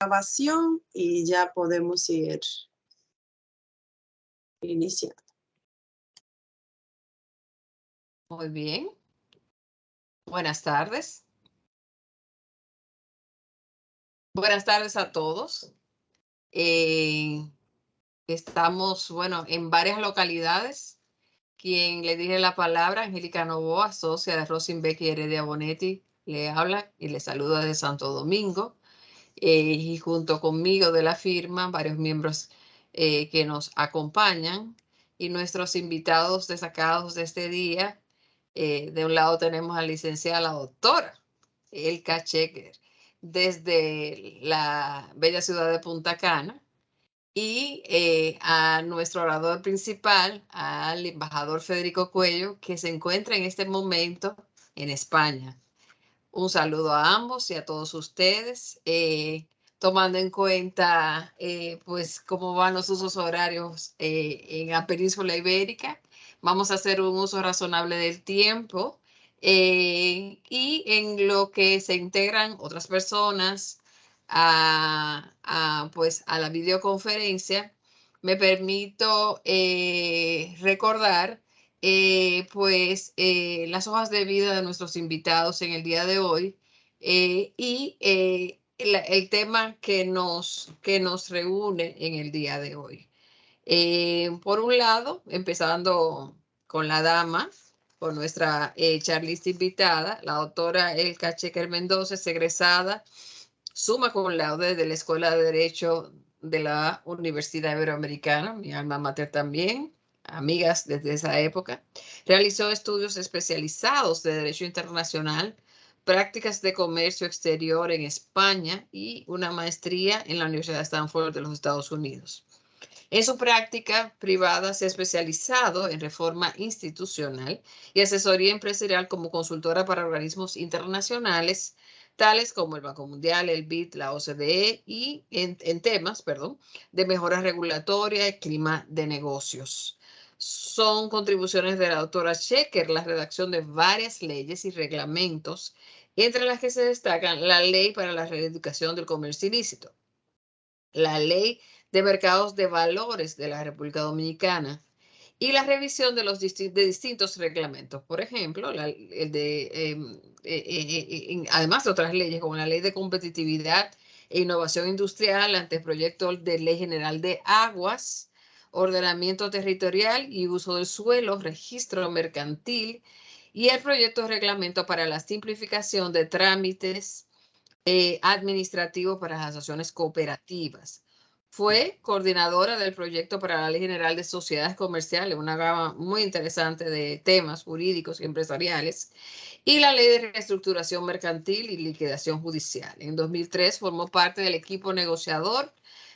grabación y ya podemos ir iniciando. Muy bien. Buenas tardes. Buenas tardes a todos. Estamos, bueno, en varias localidades. Quien le dirige la palabra, Angélica Novoa, socia de Rosenbeck y Heredia Bonetti, le habla y le saluda desde Santo Domingo. Y junto conmigo de la firma, varios miembros que nos acompañan y nuestros invitados destacados de este día. De un lado tenemos a la licenciada, la doctora Elka Checker, desde la bella ciudad de Punta Cana, y a nuestro orador principal, al embajador Federico Cuello, que se encuentra en este momento en España. Un saludo a ambos y a todos ustedes, tomando en cuenta pues cómo van los usos horarios en la península ibérica. Vamos a hacer un uso razonable del tiempo y en lo que se integran otras personas pues, a la videoconferencia, me permito recordar las hojas de vida de nuestros invitados en el día de hoy y el tema que nos reúne en el día de hoy. Por un lado, empezando con la dama, con nuestra charlista invitada, la doctora Elka Checker Mendoza, es egresada summa cum laude de la Escuela de Derecho de la Universidad Iberoamericana, mi alma mater también, amigas desde esa época. Realizó estudios especializados de Derecho Internacional, prácticas de comercio exterior en España y una maestría en la Universidad de Stanford de los Estados Unidos. En su práctica privada se ha especializado en reforma institucional y asesoría empresarial como consultora para organismos internacionales, tales como el Banco Mundial, el BID, la OCDE, y en temas, de mejora regulatoria y clima de negocios. Son contribuciones de la doctora Checker la redacción de varias leyes y reglamentos, entre las que se destacan la Ley para la Reeducación del Comercio Ilícito, la Ley de Mercados de Valores de la República Dominicana y la revisión de los distintos reglamentos. Por ejemplo, además de otras leyes como la Ley de Competitividad e Innovación Industrial, anteproyecto de Ley General de Aguas, Ordenamiento Territorial y Uso del Suelo, Registro Mercantil y el proyecto de reglamento para la simplificación de trámites administrativo para las asociaciones cooperativas. Fue coordinadora del proyecto para la Ley General de Sociedades Comerciales, una gama muy interesante de temas jurídicos y empresariales, y la Ley de Reestructuración Mercantil y Liquidación Judicial. En 2003 formó parte del equipo negociador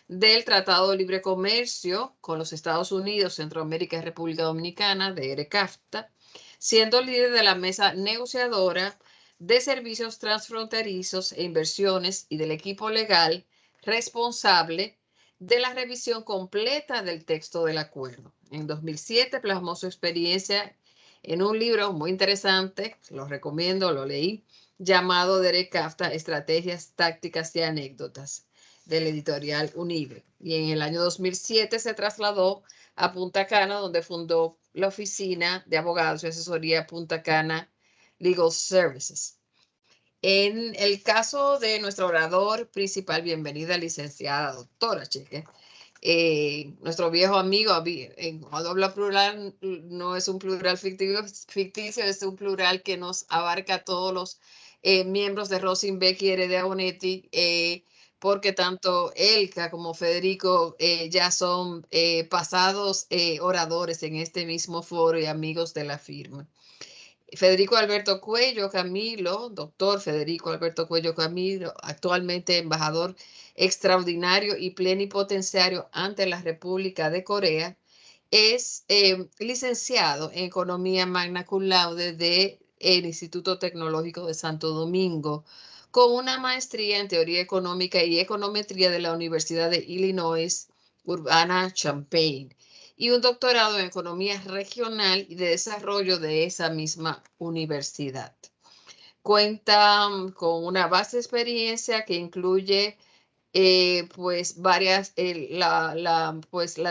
del Tratado de Libre Comercio con los Estados Unidos, Centroamérica y República Dominicana, de ERECAFTA, siendo líder de la mesa negociadora de servicios transfronterizos e inversiones y del equipo legal responsable de la revisión completa del texto del acuerdo. En 2007 plasmó su experiencia en un libro muy interesante, lo recomiendo, lo leí, llamado ERECAFTA, Estrategias, Tácticas y Anécdotas, del editorial Unive. Y en el año 2007 se trasladó a Punta Cana, donde fundó la oficina de abogados y asesoría Punta Cana Legal Services. En el caso de nuestro orador principal, bienvenida, licenciada doctora Checker. Nuestro viejo amigo, cuando habla plural, no es un plural ficticio, es un plural que nos abarca a todos los miembros de Rosenbeck y Heredia Bonetti, porque tanto Elka como Federico ya son pasados oradores en este mismo foro y amigos de la firma. Federico Alberto Cuello Camilo, doctor Federico Alberto Cuello Camilo, actualmente embajador extraordinario y plenipotenciario ante la República de Corea, es licenciado en Economía Magna Cum Laude del Instituto Tecnológico de Santo Domingo, con una maestría en Teoría Económica y Econometría de la Universidad de Illinois Urbana-Champaign y un doctorado en Economía Regional y de Desarrollo de esa misma universidad. Cuenta con una vasta experiencia que incluye pues la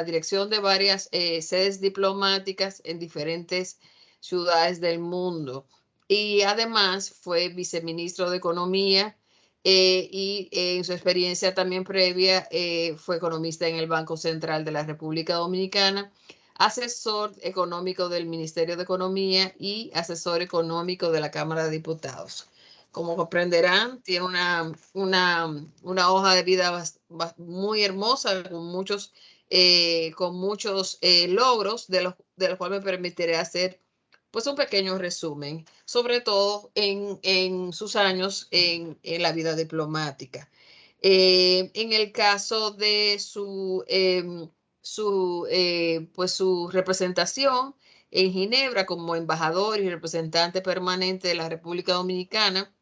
dirección de varias sedes diplomáticas en diferentes ciudades del mundo. Y además fue viceministro de Economía y en su experiencia también previa fue economista en el Banco Central de la República Dominicana, asesor económico del Ministerio de Economía y asesor económico de la Cámara de Diputados. Como comprenderán, tiene una hoja de vida muy hermosa, con muchos logros, de los cuales me permitiré hacer pues un pequeño resumen, sobre todo en sus años en la vida diplomática. En el caso de su representación en Ginebra como embajador y representante permanente de la República Dominicana,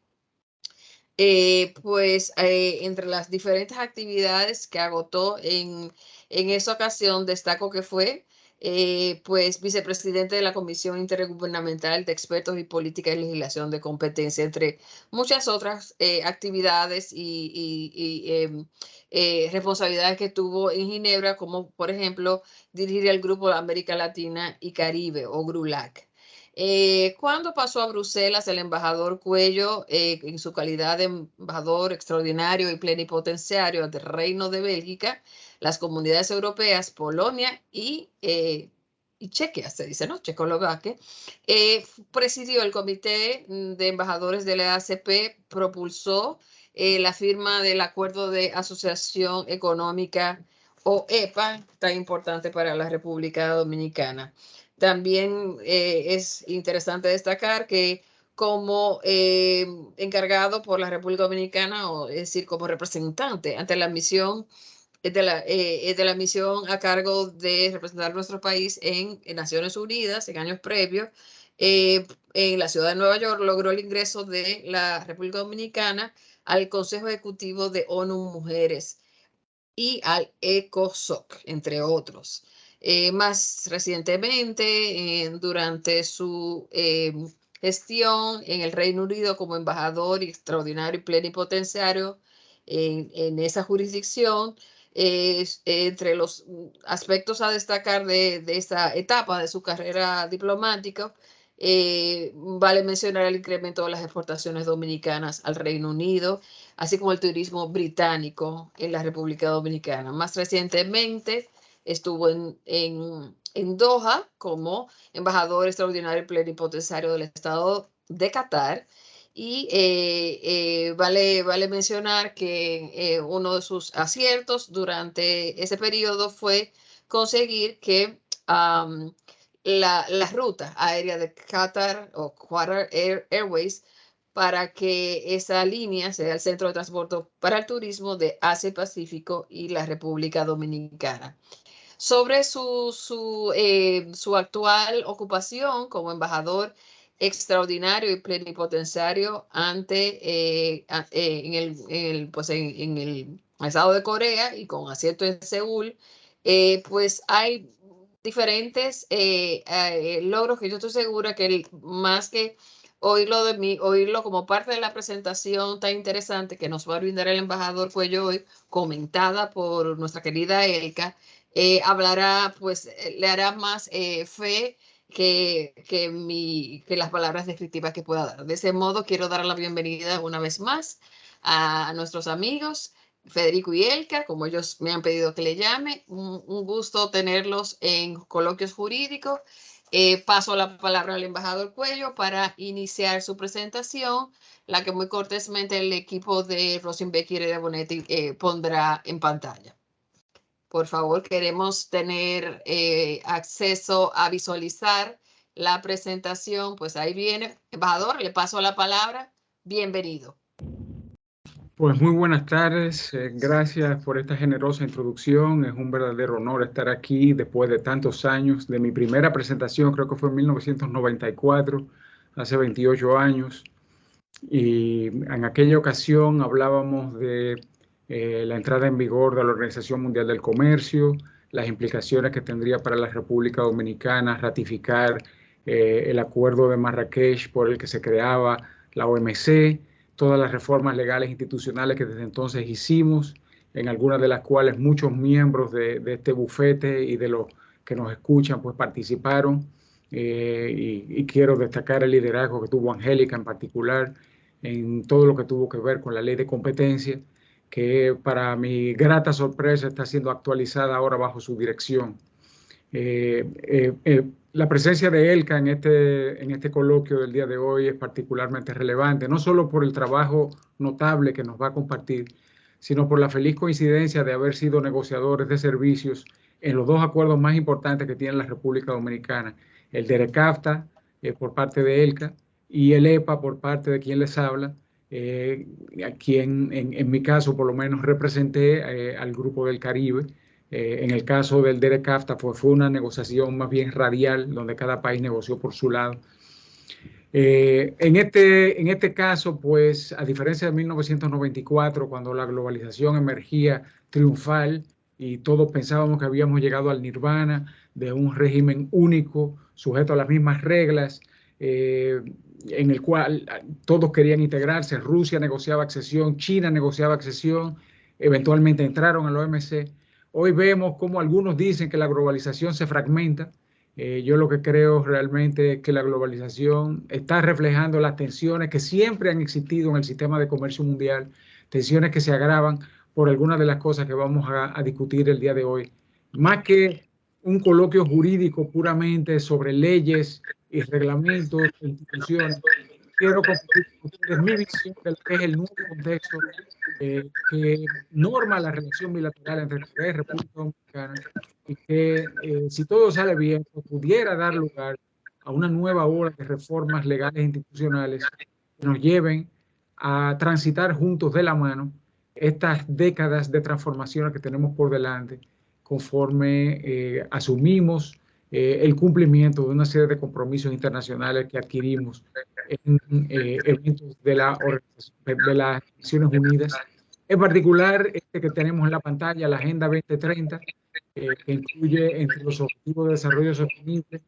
entre las diferentes actividades que agotó en esa ocasión, destaco que fue vicepresidente de la Comisión Intergubernamental de Expertos y Política y Legislación de Competencia, entre muchas otras actividades y responsabilidades que tuvo en Ginebra, como por ejemplo dirigir el Grupo de América Latina y Caribe, o GRULAC. Cuando pasó a Bruselas, el embajador Cuello, en su calidad de embajador extraordinario y plenipotenciario del Reino de Bélgica, las comunidades europeas, Polonia y Chequia, se dice, ¿no? Checoslovaquia, presidió el comité de embajadores de la ACP, propulsó la firma del Acuerdo de Asociación Económica, o EPA, tan importante para la República Dominicana. También es interesante destacar que como encargado por la República Dominicana, o es decir, como representante ante la misión de la misión a cargo de representar nuestro país en Naciones Unidas en años previos, en la ciudad de Nueva York, logró el ingreso de la República Dominicana al Consejo Ejecutivo de ONU Mujeres y al ECOSOC, entre otros. Más recientemente, durante su gestión en el Reino Unido como embajador extraordinario y plenipotenciario en esa jurisdicción, entre los aspectos a destacar de esta etapa de su carrera diplomática, vale mencionar el incremento de las exportaciones dominicanas al Reino Unido, así como el turismo británico en la República Dominicana. Más recientemente estuvo en Doha como embajador extraordinario y plenipotenciario del Estado de Qatar. Y vale mencionar que uno de sus aciertos durante ese periodo fue conseguir que la ruta aérea de Qatar, o Qatar Airways, para que esa línea sea el centro de transporte para el turismo de Asia-Pacífico y la República Dominicana. Sobre su actual ocupación como embajador extraordinario y plenipotenciario en el estado de Corea y con asiento en Seúl, pues hay diferentes logros que yo estoy segura que más que oírlo como parte de la presentación tan interesante que nos va a brindar el embajador Cuello hoy, comentada por nuestra querida Elka, le hará más fe que las palabras descriptivas que pueda dar. De ese modo, quiero dar la bienvenida una vez más a nuestros amigos Federico y Elka, como ellos me han pedido que le llame. Un gusto tenerlos en Coloquios Jurídicos. Paso la palabra al embajador Cuello para iniciar su presentación, la que muy cortésmente el equipo de Rosenbeck y de Bonetti pondrá en pantalla. Por favor, queremos tener acceso a visualizar la presentación. Pues ahí viene. Embajador, le paso la palabra. Bienvenido. Pues muy buenas tardes. Gracias por esta generosa introducción. Es un verdadero honor estar aquí después de tantos años. De mi primera presentación, creo que fue en 1994, hace 28 años. Y en aquella ocasión hablábamos de la entrada en vigor de la Organización Mundial del Comercio, las implicaciones que tendría para la República Dominicana ratificar el Acuerdo de Marrakech por el que se creaba la OMC, todas las reformas legales institucionales que desde entonces hicimos en algunas de las cuales muchos miembros de este bufete y de los que nos escuchan pues participaron. Y quiero destacar el liderazgo que tuvo Angélica en particular en todo lo que tuvo que ver con la ley de competencia, que para mi grata sorpresa está siendo actualizada ahora bajo su dirección. La presencia de Elka en este coloquio del día de hoy es particularmente relevante, no solo por el trabajo notable que nos va a compartir, sino por la feliz coincidencia de haber sido negociadores de servicios en los dos acuerdos más importantes que tiene la República Dominicana, el DERECAFTA por parte de Elka y el EPA por parte de quien les habla, a quien en mi caso por lo menos representé al Grupo del Caribe. En el caso del DERECAFTA fue una negociación más bien radial, donde cada país negoció por su lado. En este caso, pues, a diferencia de 1994, cuando la globalización emergía triunfal y todos pensábamos que habíamos llegado al nirvana de un régimen único, sujeto a las mismas reglas, en el cual todos querían integrarse, Rusia negociaba accesión, China negociaba accesión, eventualmente entraron a la OMC. Hoy vemos como algunos dicen que la globalización se fragmenta. Yo lo que creo realmente es que la globalización está reflejando las tensiones que siempre han existido en el sistema de comercio mundial, tensiones que se agravan por algunas de las cosas que vamos a discutir el día de hoy. Más que un coloquio jurídico puramente sobre leyes y reglamentos e instituciones, quiero compartir con ustedes mi visión de lo que es el nuevo contexto que norma la relación bilateral entre Corea y República Dominicana y que, si todo sale bien, pues pudiera dar lugar a una nueva ola de reformas legales e institucionales que nos lleven a transitar juntos de la mano estas décadas de transformaciones que tenemos por delante, conforme asumimos el cumplimiento de una serie de compromisos internacionales que adquirimos en eventos de las Naciones Unidas. En particular, este que tenemos en la pantalla, la Agenda 2030, que incluye entre los objetivos de desarrollo sostenible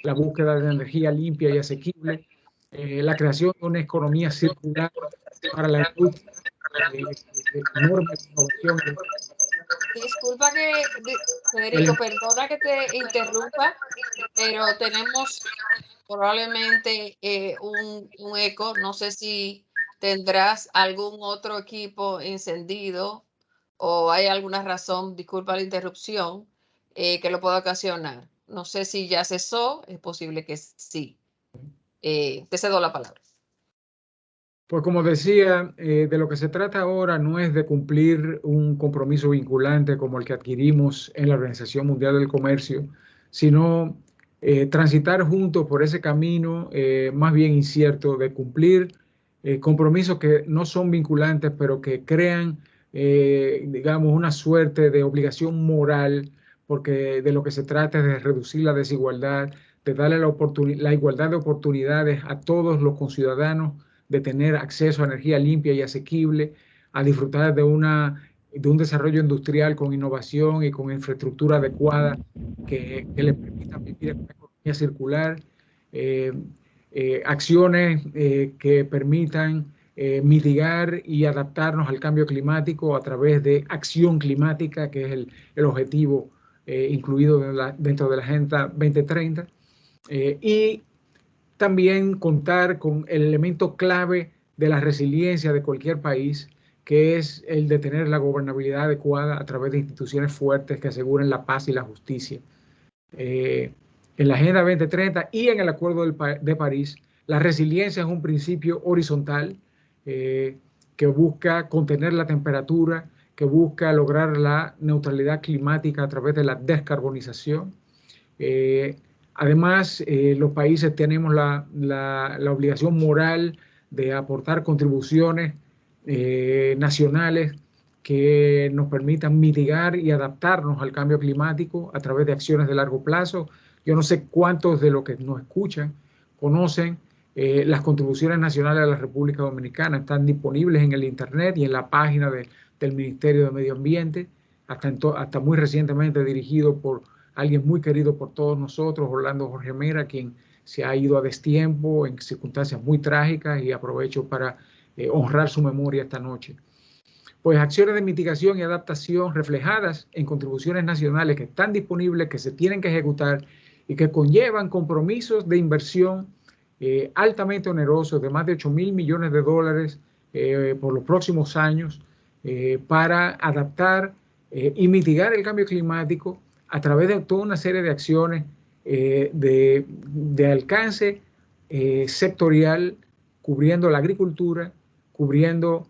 la búsqueda de energía limpia y asequible, la creación de una economía circular para la industria, normas de innovación. Disculpa Federico, perdona que te interrumpa, pero tenemos probablemente un eco. No sé si tendrás algún otro equipo encendido o hay alguna razón, disculpa la interrupción, que lo pueda ocasionar. No sé si ya cesó, es posible que sí. Te cedo la palabra. Pues como decía, de lo que se trata ahora no es de cumplir un compromiso vinculante como el que adquirimos en la Organización Mundial del Comercio, sino transitar juntos por ese camino más bien incierto de cumplir compromisos que no son vinculantes, pero que crean, digamos, una suerte de obligación moral, porque de lo que se trata es de reducir la desigualdad, de darle la igualdad de oportunidades a todos los conciudadanos, de tener acceso a energía limpia y asequible, a disfrutar de un desarrollo industrial con innovación y con infraestructura adecuada que le permita vivir en una economía circular, acciones que permitan mitigar y adaptarnos al cambio climático a través de acción climática, que es el objetivo incluido dentro de la Agenda 2030, y también contar con el elemento clave de la resiliencia de cualquier país, que es el de tener la gobernabilidad adecuada a través de instituciones fuertes que aseguren la paz y la justicia. En la Agenda 2030 y en el Acuerdo de París, la resiliencia es un principio horizontal que busca contener la temperatura, que busca lograr la neutralidad climática a través de la descarbonización. Además, los países tenemos la obligación moral de aportar contribuciones nacionales que nos permitan mitigar y adaptarnos al cambio climático a través de acciones de largo plazo. Yo no sé cuántos de los que nos escuchan conocen las contribuciones nacionales de la República Dominicana. Están disponibles en el Internet y en la página del Ministerio de Medio Ambiente, hasta muy recientemente dirigido por alguien muy querido por todos nosotros, Orlando Jorge Mera, quien se ha ido a destiempo en circunstancias muy trágicas, y aprovecho para honrar su memoria esta noche. pues acciones de mitigación y adaptación reflejadas en contribuciones nacionales que están disponibles, que se tienen que ejecutar y que conllevan compromisos de inversión altamente onerosos de más de 8.000 millones de dólares por los próximos años para adaptar y mitigar el cambio climático a través de toda una serie de acciones de alcance sectorial, cubriendo la agricultura, cubriendo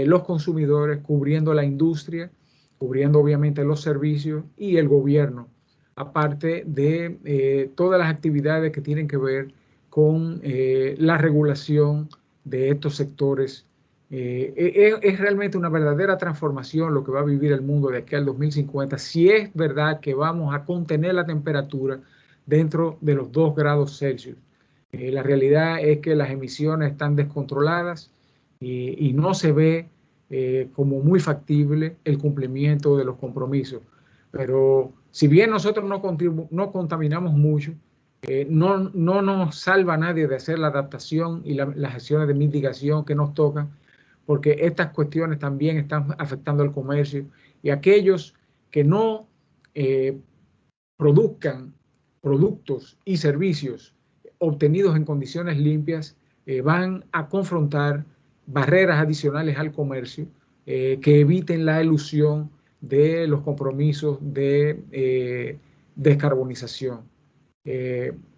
los consumidores, cubriendo la industria, cubriendo obviamente los servicios y el gobierno, aparte de todas las actividades que tienen que ver con la regulación de estos sectores. Es realmente una verdadera transformación lo que va a vivir el mundo de aquí al 2050, si es verdad que vamos a contener la temperatura dentro de los 2 grados Celsius. La realidad es que las emisiones están descontroladas y no se ve como muy factible el cumplimiento de los compromisos. Pero si bien nosotros no contaminamos mucho, no nos salva a nadie de hacer la adaptación y las acciones de mitigación que nos tocan, porque estas cuestiones también están afectando al comercio y aquellos que no produzcan productos y servicios obtenidos en condiciones limpias van a confrontar barreras adicionales al comercio que eviten la elusión de los compromisos de descarbonización.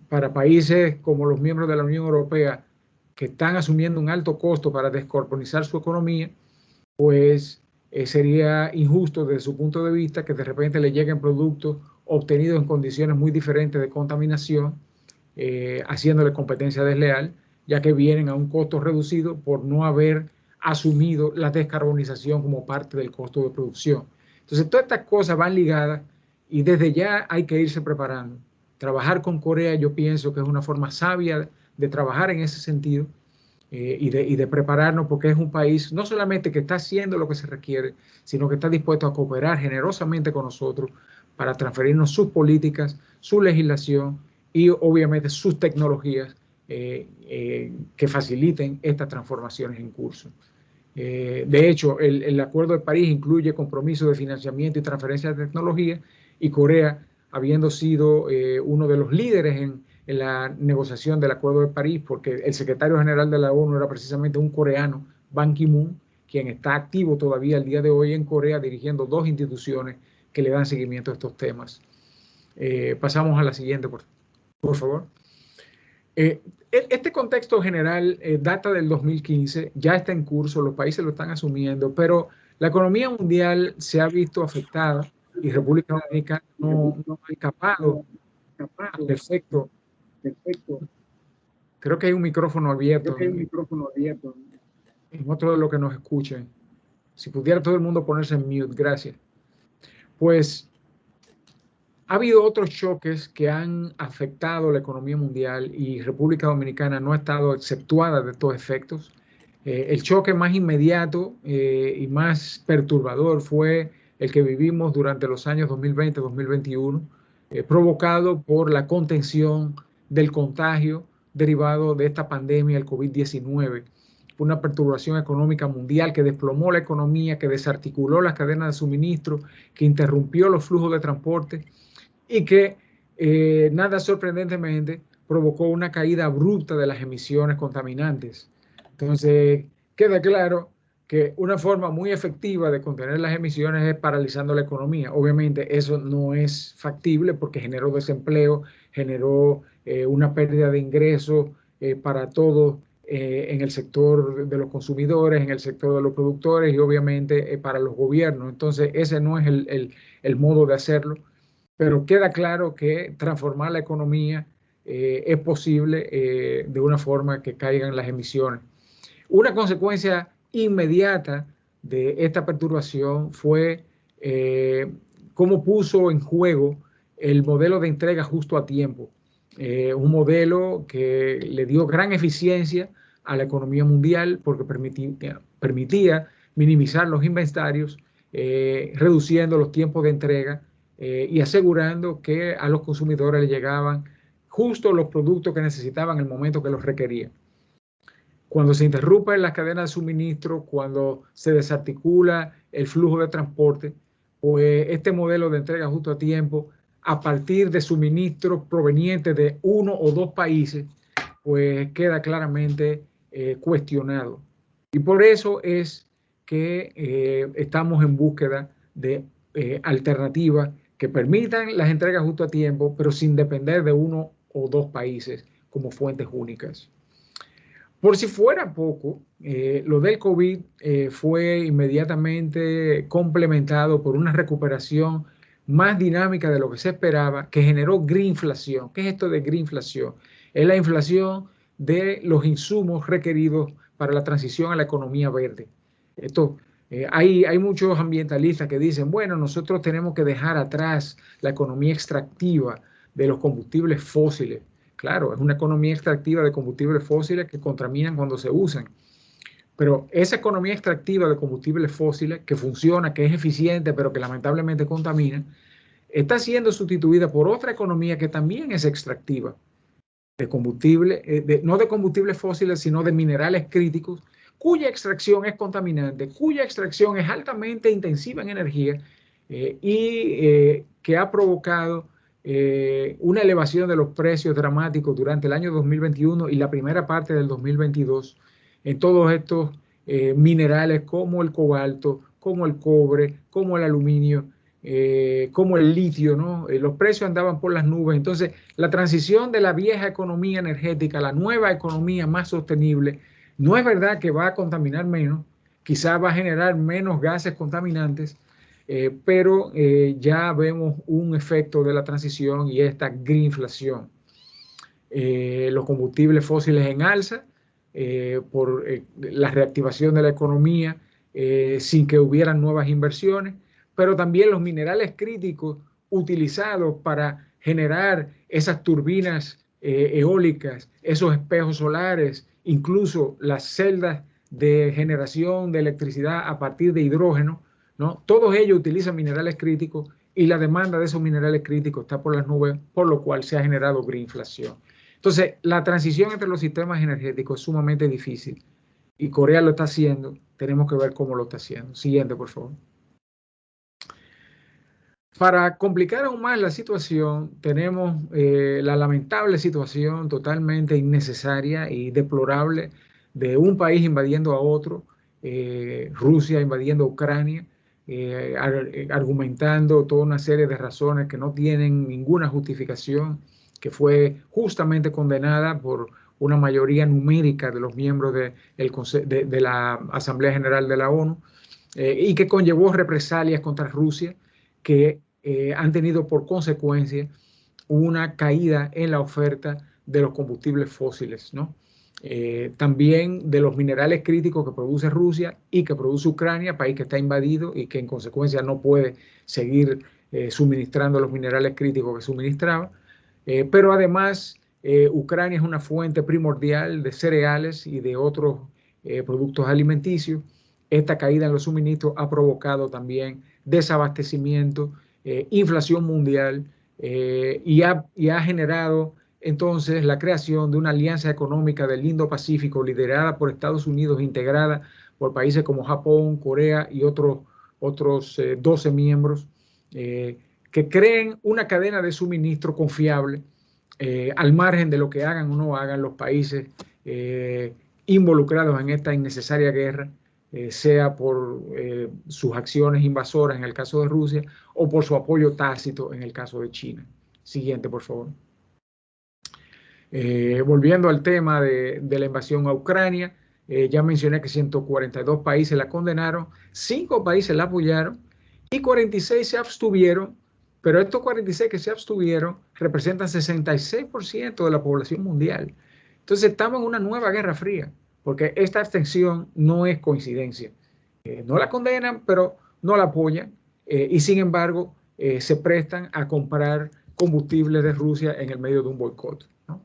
Para países como los miembros de la Unión Europea que están asumiendo un alto costo para descarbonizar su economía, pues sería injusto desde su punto de vista que de repente le lleguen productos obtenidos en condiciones muy diferentes de contaminación, haciéndole competencia desleal, ya que vienen a un costo reducido por no haber asumido la descarbonización como parte del costo de producción. Entonces, todas estas cosas van ligadas y desde ya hay que irse preparando. Trabajar con Corea yo pienso que es una forma sabia de trabajar en ese sentido y de prepararnos, porque es un país no solamente que está haciendo lo que se requiere, sino que está dispuesto a cooperar generosamente con nosotros para transferirnos sus políticas, su legislación y obviamente sus tecnologías que faciliten estas transformaciones en curso. De hecho, el Acuerdo de París incluye compromisos de financiamiento y transferencia de tecnología, y Corea, habiendo sido uno de los líderes en la negociación del Acuerdo de París, porque el secretario general de la ONU era precisamente un coreano, Ban Ki-moon, quien está activo todavía el día de hoy en Corea dirigiendo 2 instituciones que le dan seguimiento a estos temas. Pasamos a la siguiente, por favor. Este contexto general data del 2015, ya está en curso, los países lo están asumiendo, pero la economía mundial se ha visto afectada y República Dominicana no ha escapado al efecto. Creo que hay un micrófono abierto. En otro de los que nos escuchen. Si pudiera todo el mundo ponerse en mute, gracias. Pues ha habido otros choques que han afectado la economía mundial y República Dominicana no ha estado exceptuada de estos efectos. El choque más inmediato y más perturbador fue el que vivimos durante los años 2020-2021, provocado por la contención del contagio derivado de esta pandemia, el COVID-19. Una perturbación económica mundial que desplomó la economía, que desarticuló las cadenas de suministro, que interrumpió los flujos de transporte y que, nada sorprendentemente, provocó una caída abrupta de las emisiones contaminantes. Entonces, queda claro que una forma muy efectiva de contener las emisiones es paralizando la economía. Obviamente eso no es factible porque generó desempleo, generó una pérdida de ingresos para todos en el sector de los consumidores, en el sector de los productores y obviamente para los gobiernos. Entonces ese no es el modo de hacerlo, pero queda claro que transformar la economía es posible de una forma que caigan las emisiones. Una consecuencia inmediata de esta perturbación fue cómo puso en juego el modelo de entrega justo a tiempo, un modelo que le dio gran eficiencia a la economía mundial porque permitía minimizar los inventarios, reduciendo los tiempos de entrega y asegurando que a los consumidores les llegaban justo los productos que necesitaban en el momento que los requerían. Cuando se interrumpen las cadenas de suministro, cuando se desarticula el flujo de transporte, pues este modelo de entrega justo a tiempo, a partir de suministros provenientes de uno o dos países, pues queda claramente cuestionado. Y por eso es que estamos en búsqueda de alternativas que permitan las entregas justo a tiempo, pero sin depender de uno o dos países como fuentes únicas. Por si fuera poco, lo del COVID fue inmediatamente complementado por una recuperación más dinámica de lo que se esperaba, que generó greenflación. ¿Qué es esto de greenflación? Es la inflación de los insumos requeridos para la transición a la economía verde. Esto, hay muchos ambientalistas que dicen, bueno, nosotros tenemos que dejar atrás la economía extractiva de los combustibles fósiles. Claro, es una economía extractiva de combustibles fósiles que contaminan cuando se usan. Pero esa economía extractiva de combustibles fósiles que funciona, que es eficiente, pero que lamentablemente contamina, está siendo sustituida por otra economía que también es extractiva de combustible, no de combustibles fósiles, sino de minerales críticos, cuya extracción es contaminante, cuya extracción es altamente intensiva en energía y que ha provocado una elevación de los precios dramáticos durante el año 2021 y la primera parte del 2022 en todos estos minerales como el cobalto, como el cobre, como el aluminio, como el litio, ¿no? Los precios andaban por las nubes. Entonces, la transición de la vieja economía energética a la nueva economía más sostenible, no es verdad que va a contaminar menos, quizás va a generar menos gases contaminantes, pero ya vemos un efecto de la transición y esta greenflación. Los combustibles fósiles en alza por la reactivación de la economía sin que hubieran nuevas inversiones, pero también los minerales críticos utilizados para generar esas turbinas eólicas, esos espejos solares, incluso las celdas de generación de electricidad a partir de hidrógeno, ¿no? Todos ellos utilizan minerales críticos y la demanda de esos minerales críticos está por las nubes, por lo cual se ha generado greenflación. Entonces, la transición entre los sistemas energéticos es sumamente difícil y Corea lo está haciendo. Tenemos que ver cómo lo está haciendo. Siguiente, por favor. Para complicar aún más la situación, tenemos la lamentable situación totalmente innecesaria y deplorable de un país invadiendo a otro, Rusia invadiendo a Ucrania, argumentando toda una serie de razones que no tienen ninguna justificación, que fue justamente condenada por una mayoría numérica de los miembros de la Asamblea General de la ONU, y que conllevó represalias contra Rusia que han tenido por consecuencia una caída en la oferta de los combustibles fósiles, ¿no? También de los minerales críticos que produce Rusia y que produce Ucrania, país que está invadido y que en consecuencia no puede seguir suministrando los minerales críticos que suministraba. Pero además, Ucrania es una fuente primordial de cereales y de otros productos alimenticios. Esta caída en los suministros ha provocado también desabastecimiento, inflación mundial y ha generado entonces la creación de una alianza económica del Indo-Pacífico liderada por Estados Unidos, integrada por países como Japón, Corea y otros 12 miembros que creen una cadena de suministro confiable al margen de lo que hagan o no hagan los países involucrados en esta innecesaria guerra, sea por sus acciones invasoras en el caso de Rusia o por su apoyo tácito en el caso de China. Siguiente, por favor. Volviendo al tema de la invasión a Ucrania, ya mencioné que 142 países la condenaron, 5 países la apoyaron y 46 se abstuvieron, pero estos 46 que se abstuvieron representan 66% de la población mundial. Entonces estamos en una nueva guerra fría, porque esta abstención no es coincidencia. No la condenan, pero no la apoyan y sin embargo se prestan a comprar combustibles de Rusia en el medio de un boicot, ¿no?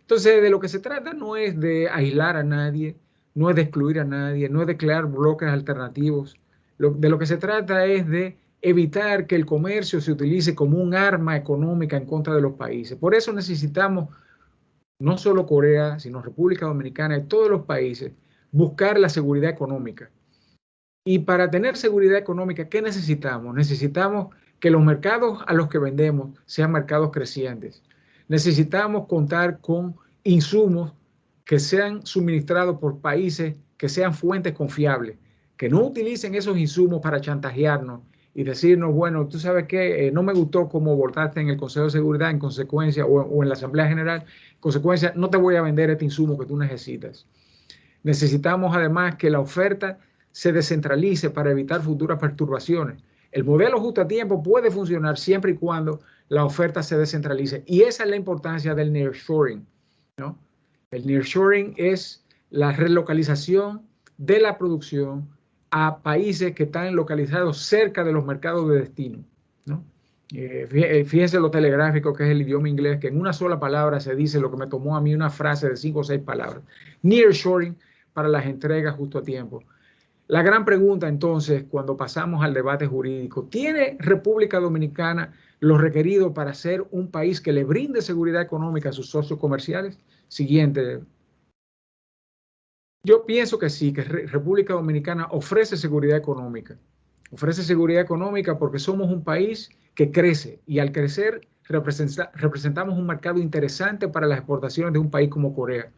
Entonces, de lo que se trata no es de aislar a nadie, no es de excluir a nadie, no es de crear bloques alternativos. De lo que se trata es de evitar que el comercio se utilice como un arma económica en contra de los países. Por eso necesitamos no solo Corea, sino República Dominicana y todos los países, buscar la seguridad económica. Y para tener seguridad económica, ¿qué necesitamos? Necesitamos que los mercados a los que vendemos sean mercados crecientes. Necesitamos contar con insumos que sean suministrados por países que sean fuentes confiables, que no utilicen esos insumos para chantajearnos y decirnos, bueno, tú sabes que no me gustó cómo votaste en el Consejo de Seguridad, en consecuencia, o en la Asamblea General, en consecuencia, no te voy a vender este insumo que tú necesitas. Necesitamos además que la oferta se descentralice para evitar futuras perturbaciones. El modelo justo a tiempo puede funcionar siempre y cuando la oferta se descentralice. Y esa es la importancia del nearshoring, ¿no? El nearshoring es la relocalización de la producción a países que están localizados cerca de los mercados de destino, ¿no? Fíjense lo telegráfico que es el idioma inglés, que en una sola palabra se dice lo que me tomó a mí una frase de 5 o 6 palabras. Nearshoring para las entregas justo a tiempo. La gran pregunta entonces, cuando pasamos al debate jurídico, ¿tiene República Dominicana lo requerido para ser un país que le brinde seguridad económica a sus socios comerciales? Siguiente. Yo pienso que sí, que República Dominicana ofrece seguridad económica. Ofrece seguridad económica porque somos un país que crece y al crecer representamos un mercado interesante para las exportaciones de un país como Corea.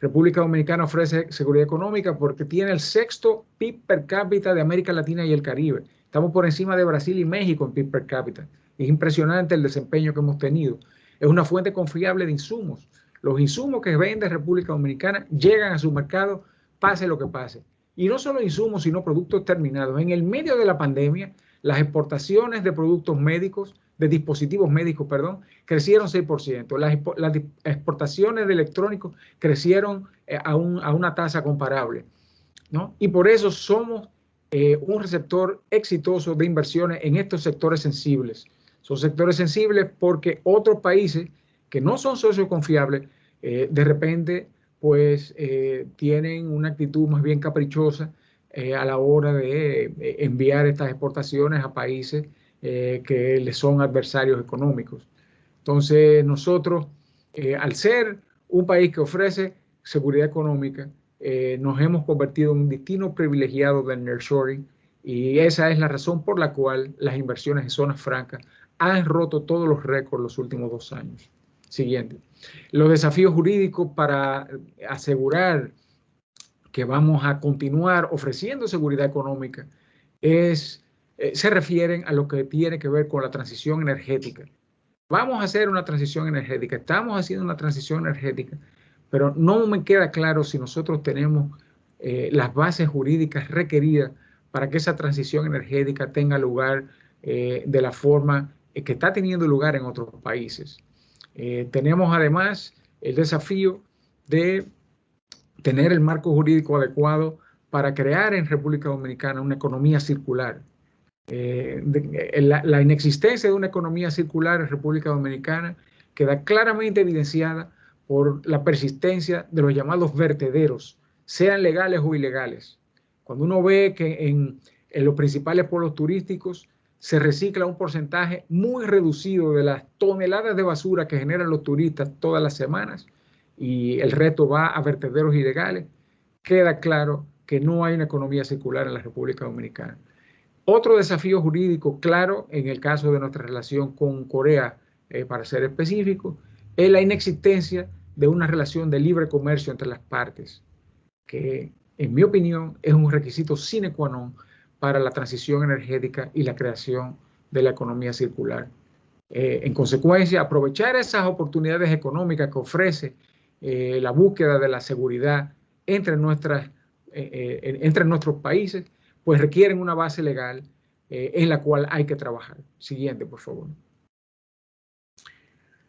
República Dominicana ofrece seguridad económica porque tiene el 6º PIB per cápita de América Latina y el Caribe. Estamos por encima de Brasil y México en PIB per cápita. Es impresionante el desempeño que hemos tenido. Es una fuente confiable de insumos. Los insumos que vende República Dominicana llegan a su mercado, pase lo que pase. Y no solo insumos, sino productos terminados. En el medio de la pandemia, las exportaciones de productos médicos, de dispositivos médicos, perdón, crecieron 6%. Las exportaciones de electrónicos crecieron a una tasa comparable, ¿no? Y por eso somos un receptor exitoso de inversiones en estos sectores sensibles. Son sectores sensibles porque otros países que no son socios confiables, de repente, pues tienen una actitud más bien caprichosa a la hora de enviar estas exportaciones a países que les son adversarios económicos. Entonces, nosotros, al ser un país que ofrece seguridad económica, nos hemos convertido en un destino privilegiado del nearshoring y esa es la razón por la cual las inversiones en zonas francas han roto todos los récords los últimos 2 años. Siguiente. Los desafíos jurídicos para asegurar que vamos a continuar ofreciendo seguridad económica se refieren a lo que tiene que ver con la transición energética. Vamos a hacer una transición energética, estamos haciendo una transición energética, pero no me queda claro si nosotros tenemos las bases jurídicas requeridas para que esa transición energética tenga lugar de la forma que está teniendo lugar en otros países. Tenemos además el desafío de tener el marco jurídico adecuado para crear en República Dominicana una economía circular. La inexistencia de una economía circular en República Dominicana queda claramente evidenciada por la persistencia de los llamados vertederos, sean legales o ilegales. Cuando uno ve que en los principales polos turísticos se recicla un porcentaje muy reducido de las toneladas de basura que generan los turistas todas las semanas y el resto va a vertederos ilegales, queda claro que no hay una economía circular en la República Dominicana. Otro desafío jurídico claro en el caso de nuestra relación con Corea, para ser específico, es la inexistencia de una relación de libre comercio entre las partes, que en mi opinión es un requisito sine qua non para la transición energética y la creación de la economía circular. En consecuencia, aprovechar esas oportunidades económicas que ofrece la búsqueda de la seguridad entre nuestros países, pues requieren una base legal en la cual hay que trabajar. Siguiente, por favor.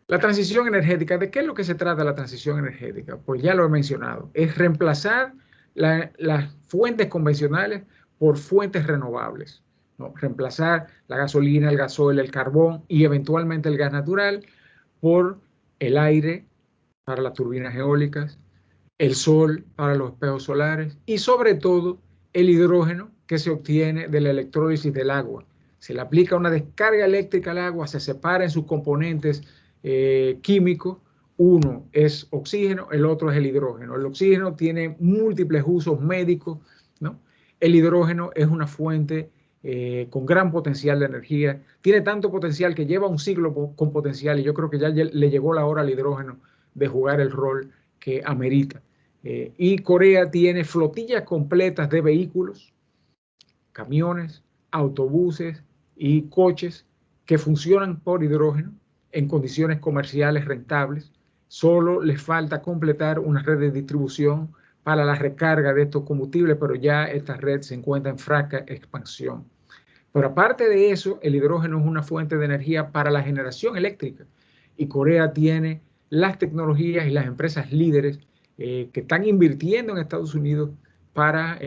La transición energética. ¿De qué es lo que se trata la transición energética? Pues ya lo he mencionado. Es reemplazar las fuentes convencionales por fuentes renovables, ¿no? Reemplazar la gasolina, el gasoil, el carbón y eventualmente el gas natural por el aire para las turbinas eólicas, el sol para los espejos solares y sobre todo el hidrógeno que se obtiene de la electrólisis del agua. Se le aplica una descarga eléctrica al agua, se separa en sus componentes químicos Uno es oxígeno, el otro es el hidrógeno. El oxígeno tiene múltiples usos médicos, ¿no? El hidrógeno es una fuente con gran potencial de energía. Tiene tanto potencial que lleva un siglo con potencial y yo creo que ya le llegó la hora al hidrógeno de jugar el rol que amerita. Y Corea tiene flotillas completas de vehículos, camiones, autobuses y coches que funcionan por hidrógeno en condiciones comerciales rentables. Solo les falta completar una red de distribución para la recarga de estos combustibles, pero ya esta red se encuentra en franca expansión. Pero aparte de eso, el hidrógeno es una fuente de energía para la generación eléctrica y Corea tiene las tecnologías y las empresas líderes que están invirtiendo en Estados Unidos para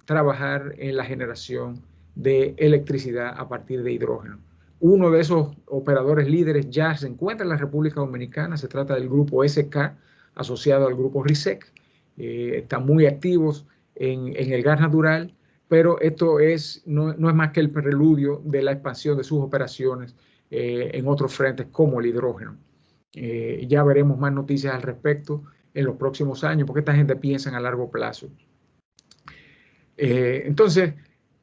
trabajar en la generación de electricidad a partir de hidrógeno. Uno de esos operadores líderes ya se encuentra en la República Dominicana, se trata del grupo SK, asociado al grupo RISEC. Están muy activos en el gas natural, pero esto no es más que el preludio de la expansión de sus operaciones en otros frentes como el hidrógeno. Ya veremos más noticias al respecto en los próximos años, porque esta gente piensa a largo plazo. Entonces,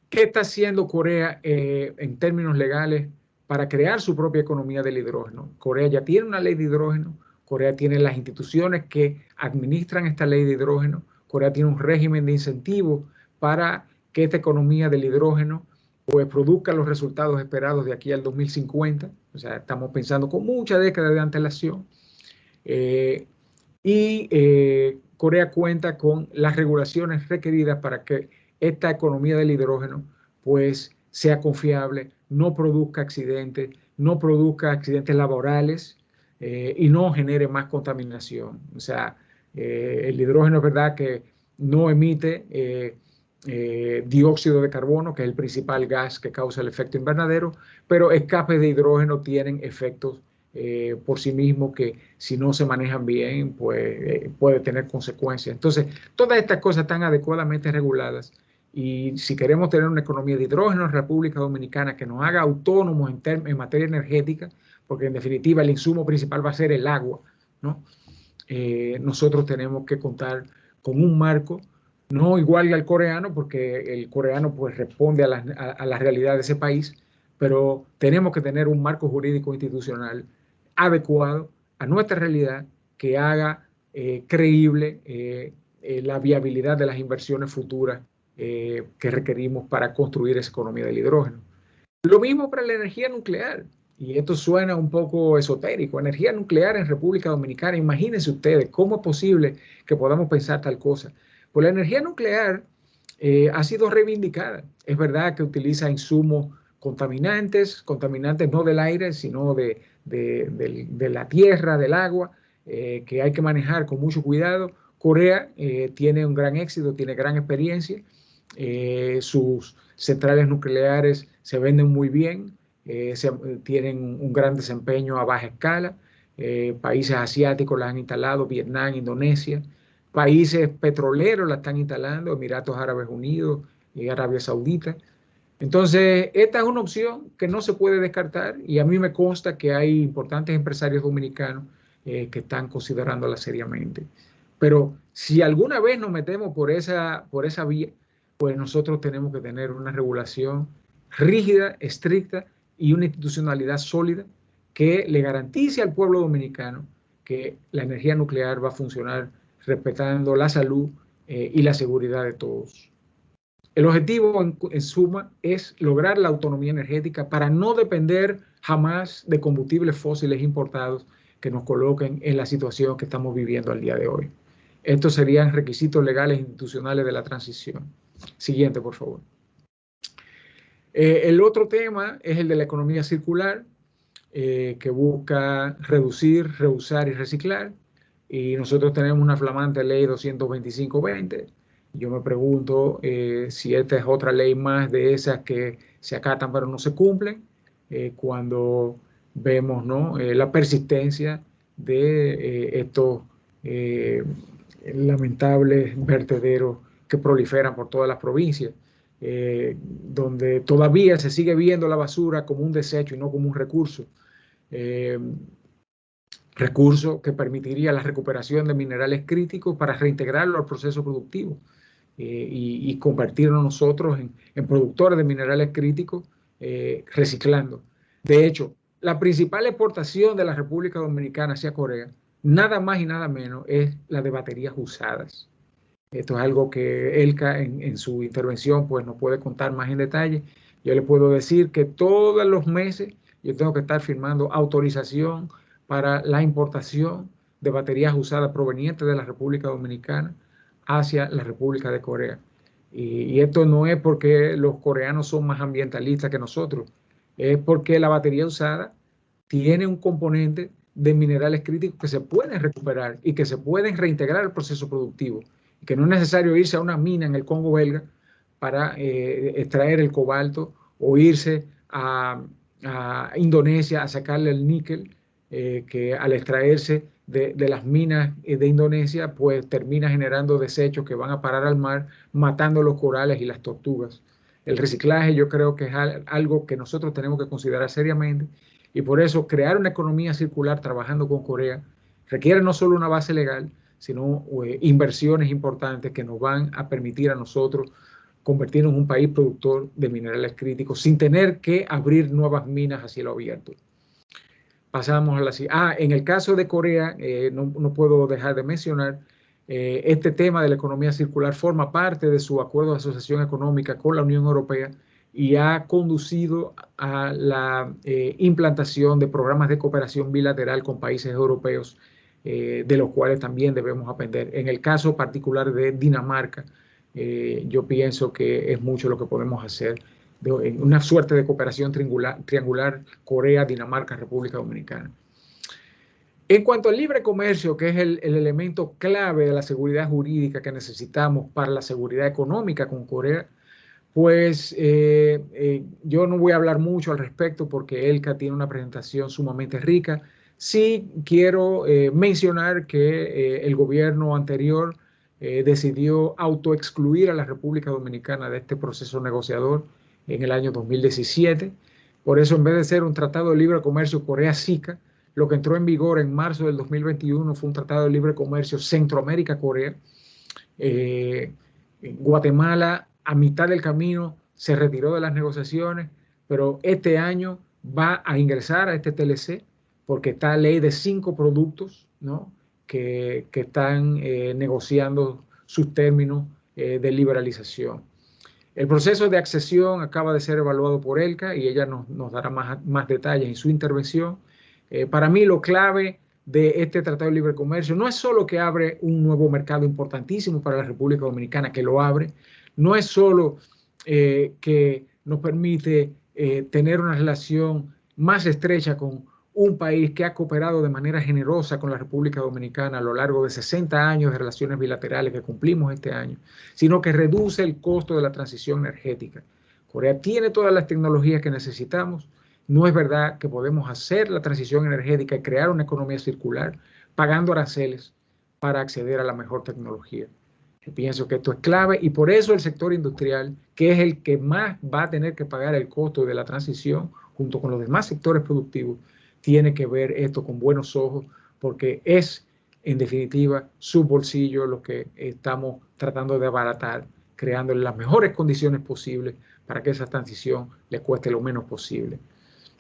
¿qué está haciendo Corea en términos legales para crear su propia economía del hidrógeno? Corea ya tiene una ley de hidrógeno, Corea tiene las instituciones que administran esta ley de hidrógeno, Corea tiene un régimen de incentivos para que esta economía del hidrógeno pues produzca los resultados esperados de aquí al 2050. O sea, estamos pensando con muchas décadas de antelación. Corea cuenta con las regulaciones requeridas para que esta economía del hidrógeno pues sea confiable, no produzca accidentes laborales y no genere más contaminación. O sea, el hidrógeno es verdad que no emite dióxido de carbono, que es el principal gas que causa el efecto invernadero, pero escapes de hidrógeno tienen efectos por sí mismos que si no se manejan bien, pues puede tener consecuencias. Entonces, todas estas cosas están adecuadamente reguladas y si queremos tener una economía de hidrógeno en República Dominicana que nos haga autónomos en materia energética, porque en definitiva el insumo principal va a ser el agua, ¿no? Nosotros tenemos que contar con un marco no igual al coreano, porque el coreano pues responde a la realidad de ese país, pero tenemos que tener un marco jurídico institucional adecuado a nuestra realidad que haga creíble la viabilidad de las inversiones futuras que requerimos para construir esa economía del hidrógeno. Lo mismo para la energía nuclear, y esto suena un poco esotérico, energía nuclear en República Dominicana. Imagínense ustedes cómo es posible que podamos pensar tal cosa. Pues la energía nuclear ha sido reivindicada. Es verdad que utiliza insumos contaminantes no del aire, sino de la tierra, del agua, que hay que manejar con mucho cuidado. Corea tiene un gran éxito, tiene gran experiencia. Sus centrales nucleares se venden muy bien, tienen un gran desempeño a baja escala. Países asiáticos las han instalado, Vietnam, Indonesia. Países petroleros la están instalando, Emiratos Árabes Unidos y Arabia Saudita. Entonces, esta es una opción que no se puede descartar y a mí me consta que hay importantes empresarios dominicanos que están considerándola seriamente. Pero si alguna vez nos metemos por esa vía, pues nosotros tenemos que tener una regulación rígida, estricta y una institucionalidad sólida que le garantice al pueblo dominicano que la energía nuclear va a funcionar respetando la salud y la seguridad de todos. El objetivo, en suma, es lograr la autonomía energética para no depender jamás de combustibles fósiles importados que nos coloquen en la situación que estamos viviendo al día de hoy. Estos serían requisitos legales e institucionales de la transición. Siguiente, por favor. El otro tema es el de la economía circular, que busca reducir, reusar y reciclar. Y nosotros tenemos una flamante ley 225/20. Yo me pregunto si esta es otra ley más de esas que se acatan pero no se cumplen, cuando vemos, ¿no?, la persistencia de estos lamentables vertederos que proliferan por todas las provincias, donde todavía se sigue viendo la basura como un desecho y no como un recurso. recurso que permitiría la recuperación de minerales críticos para reintegrarlo al proceso productivo y convertirnos nosotros en productores de minerales críticos reciclando. De hecho, la principal exportación de la República Dominicana hacia Corea, nada más y nada menos, es la de baterías usadas. Esto es algo que Elka en su intervención pues nos puede contar más en detalle. Yo le puedo decir que todos los meses yo tengo que estar firmando autorización para la importación de baterías usadas provenientes de la República Dominicana hacia la República de Corea. Y esto no es porque los coreanos son más ambientalistas que nosotros, es porque la batería usada tiene un componente de minerales críticos que se pueden recuperar y que se pueden reintegrar al proceso productivo. Que no es necesario irse a una mina en el Congo belga para extraer el cobalto o irse a Indonesia a sacarle el níquel, que al extraerse de las minas de Indonesia, pues termina generando desechos que van a parar al mar, matando los corales y las tortugas. El reciclaje yo creo que es algo que nosotros tenemos que considerar seriamente y por eso crear una economía circular trabajando con Corea requiere no solo una base legal, sino inversiones importantes que nos van a permitir a nosotros convertirnos en un país productor de minerales críticos sin tener que abrir nuevas minas a cielo abierto. Pasamos a la siguiente. En el caso de Corea, no puedo dejar de mencionar, este tema de la economía circular forma parte de su acuerdo de asociación económica con la Unión Europea y ha conducido a la implantación de programas de cooperación bilateral con países europeos, de los cuales también debemos aprender. En el caso particular de Dinamarca, yo pienso que es mucho lo que podemos hacer, en una suerte de cooperación triangular Corea, Dinamarca, República Dominicana. En cuanto al libre comercio, que es el elemento clave de la seguridad jurídica que necesitamos para la seguridad económica con Corea, pues yo no voy a hablar mucho al respecto porque Elka tiene una presentación sumamente rica. Sí quiero mencionar que el gobierno anterior decidió autoexcluir a la República Dominicana de este proceso negociador en el año 2017. Por eso, en vez de ser un tratado de libre comercio Corea-SICA, lo que entró en vigor en marzo del 2021 fue un tratado de libre comercio Centroamérica-Corea. Guatemala, a mitad del camino, se retiró de las negociaciones, pero este año va a ingresar a este TLC porque está ley de 5 productos, ¿no?, que están negociando sus términos de liberalización. El proceso de accesión acaba de ser evaluado por Elka y ella nos dará más detalles en su intervención. Para mí lo clave de este Tratado de Libre Comercio no es solo que abre un nuevo mercado importantísimo para la República Dominicana, que lo abre, no es solo que nos permite tener una relación más estrecha con un país que ha cooperado de manera generosa con la República Dominicana a lo largo de 60 años de relaciones bilaterales que cumplimos este año, sino que reduce el costo de la transición energética. Corea tiene todas las tecnologías que necesitamos. No es verdad que podemos hacer la transición energética y crear una economía circular pagando aranceles para acceder a la mejor tecnología. Yo pienso que esto es clave y por eso el sector industrial, que es el que más va a tener que pagar el costo de la transición junto con los demás sectores productivos, tiene que ver esto con buenos ojos porque es, en definitiva, su bolsillo lo que estamos tratando de abaratar, creando las mejores condiciones posibles para que esa transición le cueste lo menos posible.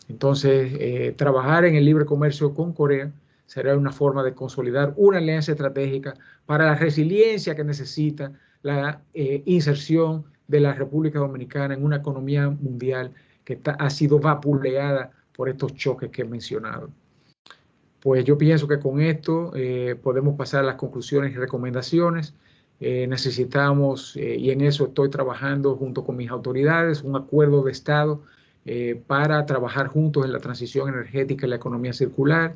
Entonces, trabajar en el libre comercio con Corea será una forma de consolidar una alianza estratégica para la resiliencia que necesita la inserción de la República Dominicana en una economía mundial que ha sido vapuleada por estos choques que he mencionado. Pues yo pienso que con esto podemos pasar a las conclusiones y recomendaciones. Necesitamos, y en eso estoy trabajando junto con mis autoridades, un acuerdo de Estado para trabajar juntos en la transición energética y la economía circular.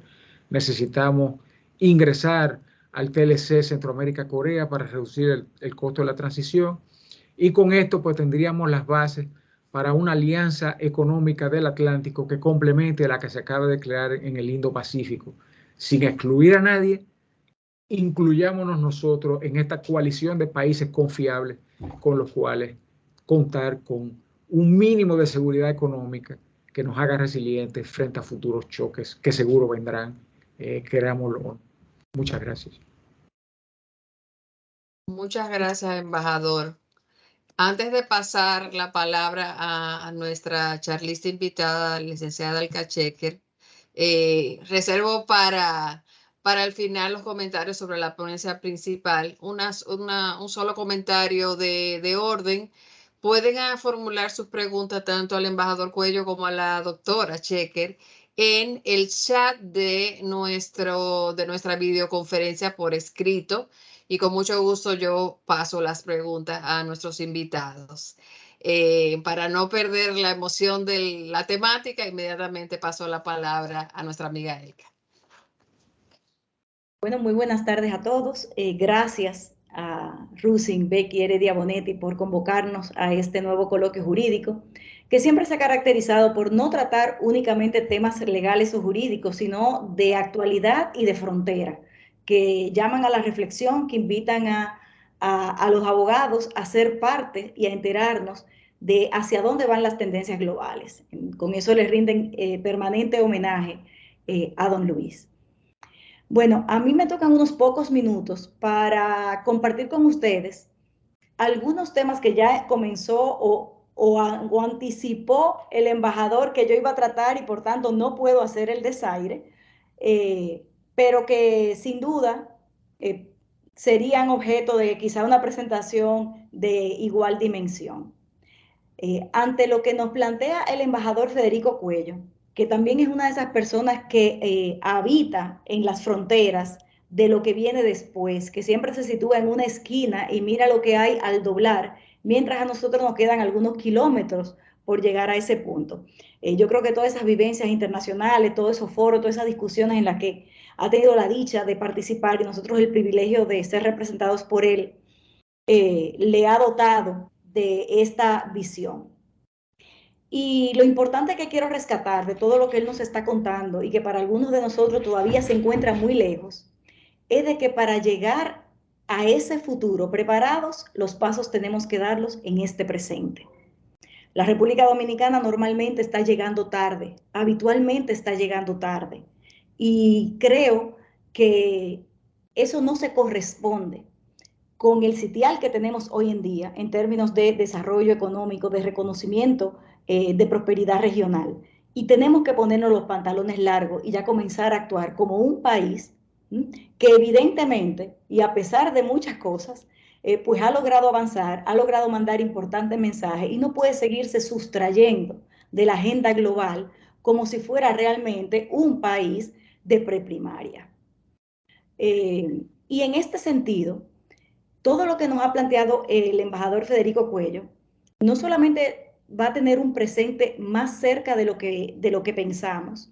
Necesitamos ingresar al TLC Centroamérica-Corea para reducir el costo de la transición. Y con esto pues tendríamos las bases para una alianza económica del Atlántico que complemente a la que se acaba de crear en el Indo-Pacífico. Sin excluir a nadie, incluyámonos nosotros en esta coalición de países confiables con los cuales contar con un mínimo de seguridad económica que nos haga resilientes frente a futuros choques que seguro vendrán querámoslo. Muchas gracias. Muchas gracias, embajador. Antes de pasar la palabra a nuestra charlista invitada, licenciada Alcachequer, reservo para el final los comentarios sobre la ponencia principal. Un solo comentario de orden. Pueden formular sus preguntas tanto al embajador Cuello como a la doctora Chequer en el chat de nuestra videoconferencia por escrito. Y con mucho gusto yo paso las preguntas a nuestros invitados. Para no perder la emoción de la temática, inmediatamente paso la palabra a nuestra amiga Elka. Bueno, muy buenas tardes a todos. Gracias a Rusin, Becky, Heredia Bonetti por convocarnos a este nuevo coloquio jurídico, que siempre se ha caracterizado por no tratar únicamente temas legales o jurídicos, sino de actualidad y de frontera, que llaman a la reflexión, que invitan a los abogados a ser parte y a enterarnos de hacia dónde van las tendencias globales. Con eso les rinden permanente homenaje a don Luis. Bueno, a mí me tocan unos pocos minutos para compartir con ustedes algunos temas que ya comenzó o anticipó el embajador que yo iba a tratar y por tanto no puedo hacer el desaire, pero que sin duda serían objeto de quizá una presentación de igual dimensión. Ante lo que nos plantea el embajador Federico Cuello, que también es una de esas personas que habita en las fronteras de lo que viene después, que siempre se sitúa en una esquina y mira lo que hay al doblar, mientras a nosotros nos quedan algunos kilómetros por llegar a ese punto. Yo creo que todas esas vivencias internacionales, todos esos foros, todas esas discusiones en las que ha tenido la dicha de participar y nosotros el privilegio de ser representados por él, le ha dotado de esta visión. Y lo importante que quiero rescatar de todo lo que él nos está contando y que para algunos de nosotros todavía se encuentra muy lejos, es de que para llegar a ese futuro preparados, los pasos tenemos que darlos en este presente. La República Dominicana normalmente está llegando tarde, habitualmente está llegando tarde. Y creo que eso no se corresponde con el sitial que tenemos hoy en día en términos de desarrollo económico, de reconocimiento, de prosperidad regional. Y tenemos que ponernos los pantalones largos y ya comenzar a actuar como un país que evidentemente, y a pesar de muchas cosas, pues ha logrado avanzar, ha logrado mandar importantes mensajes y no puede seguirse sustrayendo de la agenda global como si fuera realmente un país de preprimaria. Y en este sentido, todo lo que nos ha planteado el embajador Federico Cuello no solamente va a tener un presente más cerca de lo que pensamos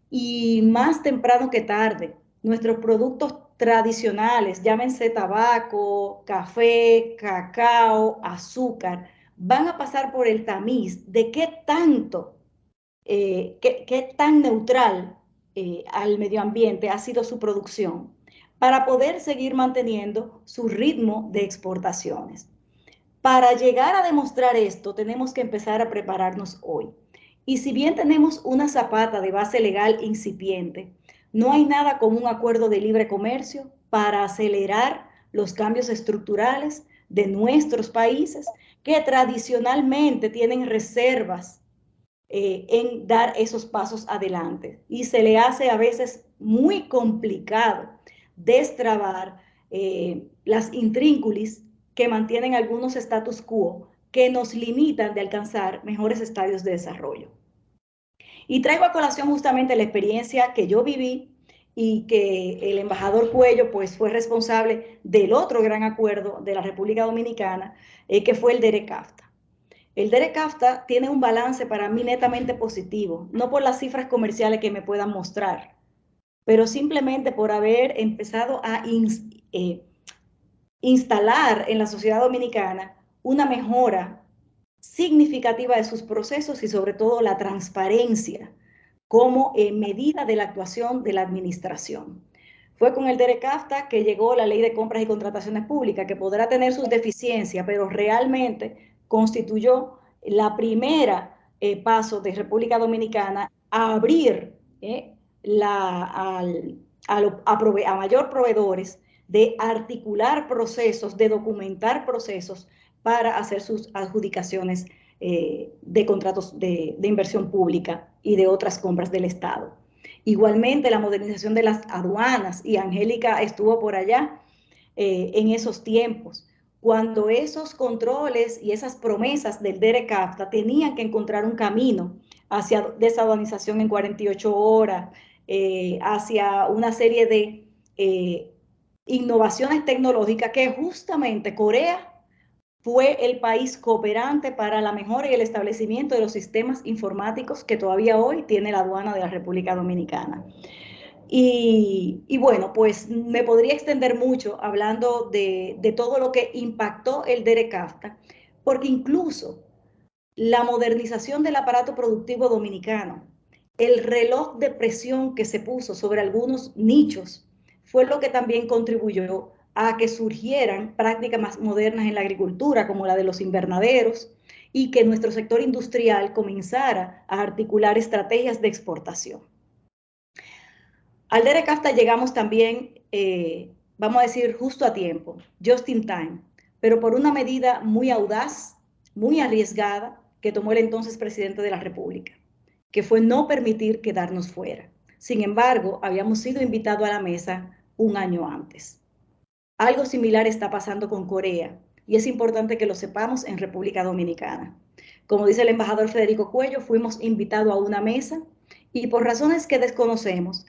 y más temprano que tarde. Nuestros productos tradicionales, llámense tabaco, café, cacao, azúcar, van a pasar por el tamiz de qué tan neutral al medio ambiente ha sido su producción, para poder seguir manteniendo su ritmo de exportaciones. Para llegar a demostrar esto, tenemos que empezar a prepararnos hoy. Y si bien tenemos una zapata de base legal incipiente, no hay nada como un acuerdo de libre comercio para acelerar los cambios estructurales de nuestros países que tradicionalmente tienen reservas en dar esos pasos adelante. Y se le hace a veces muy complicado destrabar las intrínculis que mantienen algunos status quo que nos limitan de alcanzar mejores estadios de desarrollo. Y traigo a colación justamente la experiencia que yo viví y que el embajador Cuello pues fue responsable del otro gran acuerdo de la República Dominicana, que fue el DERECAFTA. El DERECAFTA tiene un balance para mí netamente positivo, no por las cifras comerciales que me puedan mostrar, pero simplemente por haber empezado a instalar en la sociedad dominicana una mejora significativa de sus procesos y sobre todo la transparencia como medida de la actuación de la administración. Fue con el DERECAFTA que llegó la Ley de Compras y Contrataciones Públicas, que podrá tener sus deficiencias, pero realmente constituyó la primera paso de República Dominicana a abrir a mayor proveedores de articular procesos, de documentar procesos para hacer sus adjudicaciones de contratos de inversión pública y de otras compras del Estado. Igualmente, la modernización de las aduanas, y Angélica estuvo por allá en esos tiempos, cuando esos controles y esas promesas del DERECAFTA tenían que encontrar un camino hacia desaduanización en 48 horas, hacia una serie de innovaciones tecnológicas que justamente Corea fue el país cooperante para la mejora y el establecimiento de los sistemas informáticos que todavía hoy tiene la aduana de la República Dominicana. Y bueno, pues me podría extender mucho hablando de todo lo que impactó el DERECAFTA, porque incluso la modernización del aparato productivo dominicano, el reloj de presión que se puso sobre algunos nichos, fue lo que también contribuyó a que surgieran prácticas más modernas en la agricultura, como la de los invernaderos, y que nuestro sector industrial comenzara a articular estrategias de exportación. Al DERECAFTA llegamos también, vamos a decir, justo a tiempo, just in time, pero por una medida muy audaz, muy arriesgada, que tomó el entonces presidente de la República, que fue no permitir quedarnos fuera. Sin embargo, habíamos sido invitados a la mesa un año antes. Algo similar está pasando con Corea, y es importante que lo sepamos en República Dominicana. Como dice el embajador Federico Cuello, fuimos invitados a una mesa y por razones que desconocemos,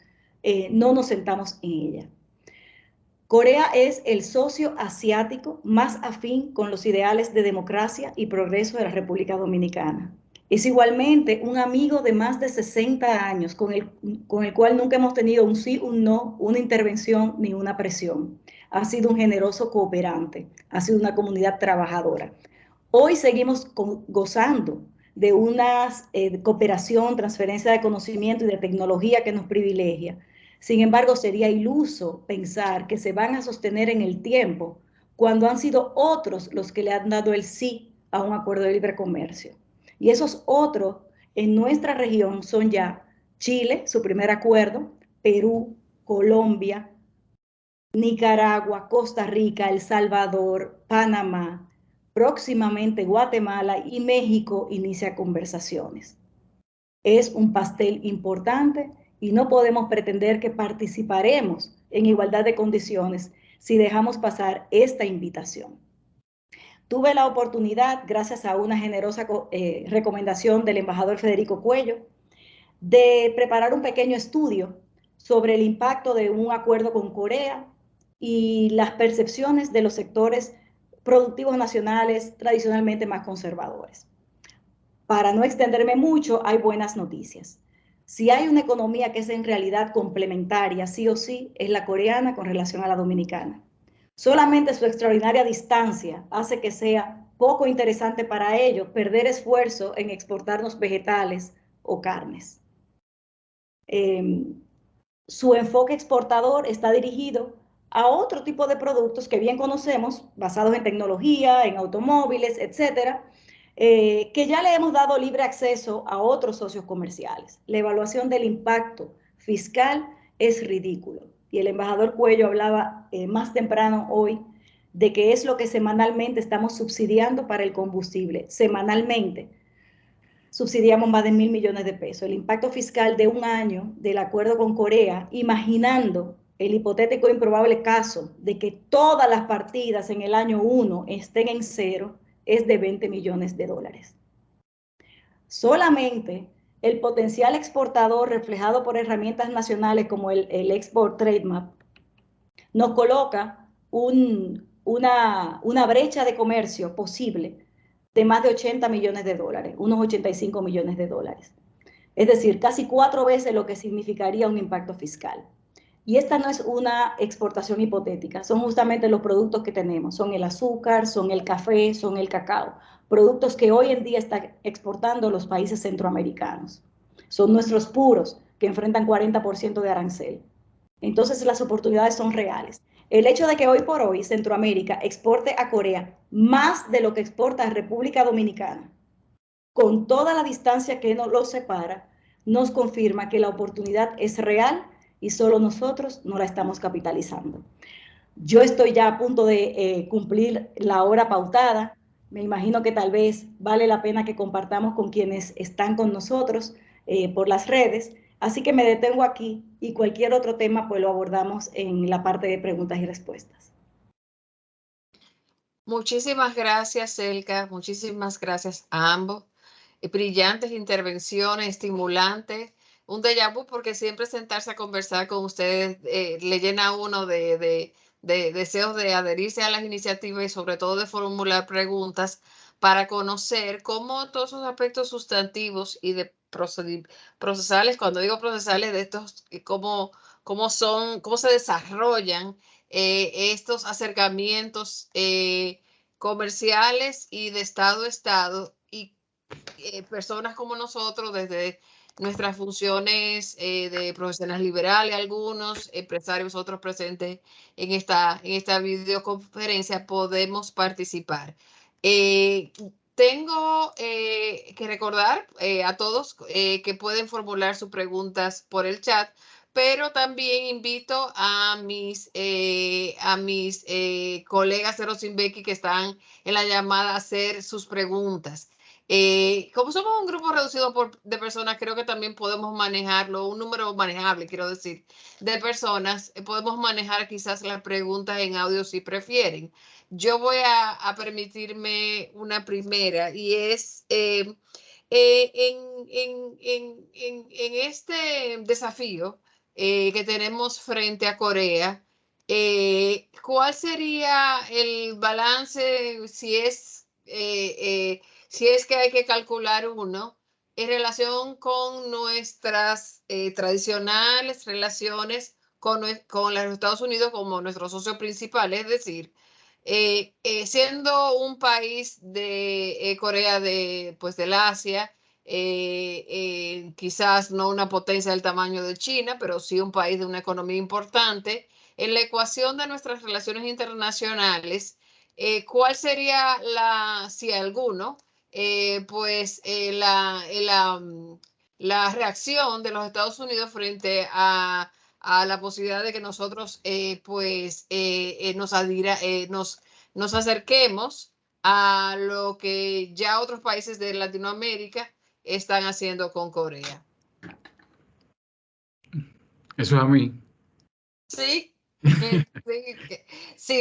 no nos sentamos en ella. Corea es el socio asiático más afín con los ideales de democracia y progreso de la República Dominicana. Es igualmente un amigo de más de 60 años con el cual nunca hemos tenido un sí, un no, una intervención ni una presión. Ha sido un generoso cooperante, ha sido una comunidad trabajadora. Hoy seguimos gozando de una cooperación, transferencia de conocimiento y de tecnología que nos privilegia. Sin embargo, sería iluso pensar que se van a sostener en el tiempo cuando han sido otros los que le han dado el sí a un acuerdo de libre comercio. Y esos otros en nuestra región son ya Chile, su primer acuerdo, Perú, Colombia, Nicaragua, Costa Rica, El Salvador, Panamá, próximamente Guatemala y México inicia conversaciones. Es un pastel importante y no podemos pretender que participaremos en igualdad de condiciones si dejamos pasar esta invitación. Tuve la oportunidad, gracias a una generosa recomendación del embajador Federico Cuello, de preparar un pequeño estudio sobre el impacto de un acuerdo con Corea y las percepciones de los sectores productivos nacionales tradicionalmente más conservadores. Para no extenderme mucho, hay buenas noticias. Si hay una economía que es en realidad complementaria, sí o sí, es la coreana con relación a la dominicana. Solamente su extraordinaria distancia hace que sea poco interesante para ellos perder esfuerzo en exportarnos vegetales o carnes. Su enfoque exportador está dirigido a otro tipo de productos que bien conocemos, basados en tecnología, en automóviles, etcétera, que ya le hemos dado libre acceso a otros socios comerciales. La evaluación del impacto fiscal es ridículo. Y el embajador Cuello hablaba más temprano hoy de que es lo que semanalmente estamos subsidiando para el combustible. Semanalmente subsidiamos más de 1.000 millones de pesos. El impacto fiscal de un año del acuerdo con Corea, imaginando el hipotético e improbable caso de que todas las partidas en el año 1 estén en cero, es de 20 millones de dólares. Solamente el potencial exportador reflejado por herramientas nacionales como el Export Trade Map nos coloca una brecha de comercio posible de más de 80 millones de dólares, unos 85 millones de dólares. Es decir, casi 4 veces lo que significaría un impacto fiscal. Y esta no es una exportación hipotética, son justamente los productos que tenemos, son el azúcar, son el café, son el cacao, productos que hoy en día están exportando los países centroamericanos. Son nuestros puros que enfrentan 40% de arancel. Entonces las oportunidades son reales. El hecho de que hoy por hoy Centroamérica exporte a Corea más de lo que exporta a República Dominicana, con toda la distancia que nos lo separa, nos confirma que la oportunidad es real y solo nosotros no la estamos capitalizando. Yo estoy ya a punto de cumplir la hora pautada. Me imagino que tal vez vale la pena que compartamos con quienes están con nosotros por las redes. Así que me detengo aquí y cualquier otro tema pues lo abordamos en la parte de preguntas y respuestas. Muchísimas gracias, Elka. Muchísimas gracias a ambos. Brillantes intervenciones, estimulantes. Un déjà vu porque siempre sentarse a conversar con ustedes le llena a uno de deseos de adherirse a las iniciativas y sobre todo de formular preguntas para conocer cómo todos esos aspectos sustantivos y de procesales, cuando digo procesales, de estos, cómo se desarrollan estos acercamientos comerciales y de estado a estado, y personas como nosotros desde nuestras funciones de profesionales liberales, algunos empresarios, otros presentes en esta videoconferencia, podemos participar. Tengo que recordar a todos que pueden formular sus preguntas por el chat, pero también invito a mis colegas Erosinbeki que están en la llamada a hacer sus preguntas. Como somos un grupo reducido de personas, creo que también podemos manejarlo, un número manejable, quiero decir, de personas. Podemos manejar quizás las preguntas en audio si prefieren. Yo voy a permitirme una primera y es en este desafío que tenemos frente a Corea, ¿cuál sería el balance si es que hay que calcular uno en relación con nuestras tradicionales relaciones con los Estados Unidos como nuestro socio principal? Es decir, siendo un país de Corea del Asia, quizás no una potencia del tamaño de China, pero sí un país de una economía importante, en la ecuación de nuestras relaciones internacionales, ¿cuál sería si alguno, la reacción de los Estados Unidos frente a la posibilidad de que nosotros nos acerquemos a lo que ya otros países de Latinoamérica están haciendo con Corea? Eso es a mí. Sí, sí,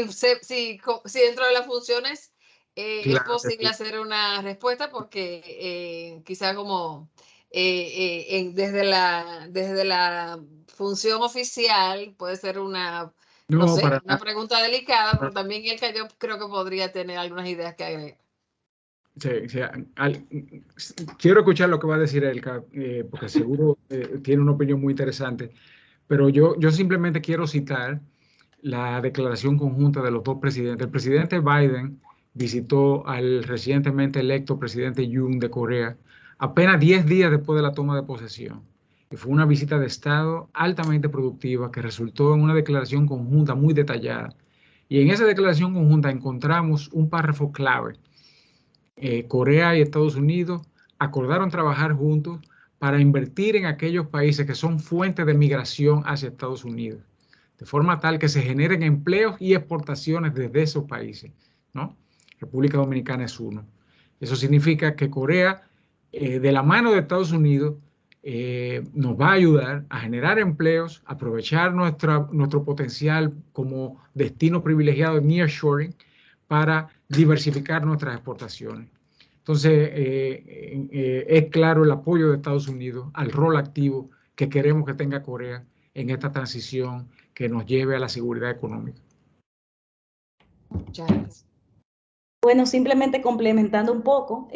dentro de las funciones Claro es que posible sí. hacer una respuesta, porque quizá como desde la función oficial puede ser una, no No, sé, para una nada. pregunta delicada, pero también el que yo creo que podría tener algunas ideas que agregar. Sí, sí, quiero escuchar lo que va a decir Elka, porque seguro tiene una opinión muy interesante, pero yo simplemente quiero citar la declaración conjunta de los dos presidentes. El presidente Biden visitó al recientemente electo presidente Yoon de Corea apenas 10 días después de la toma de posesión. Y fue una visita de Estado altamente productiva que resultó en una declaración conjunta muy detallada. Y en esa declaración conjunta encontramos un párrafo clave. Corea y Estados Unidos acordaron trabajar juntos para invertir en aquellos países que son fuentes de migración hacia Estados Unidos, de forma tal que se generen empleos y exportaciones desde esos países, ¿no? República Dominicana es uno. Eso significa que Corea, de la mano de Estados Unidos, nos va a ayudar a generar empleos, aprovechar nuestro potencial como destino privilegiado de nearshoring para diversificar nuestras exportaciones. Entonces, es claro el apoyo de Estados Unidos al rol activo que queremos que tenga Corea en esta transición que nos lleve a la seguridad económica. Muchas gracias. Bueno, simplemente complementando un poco,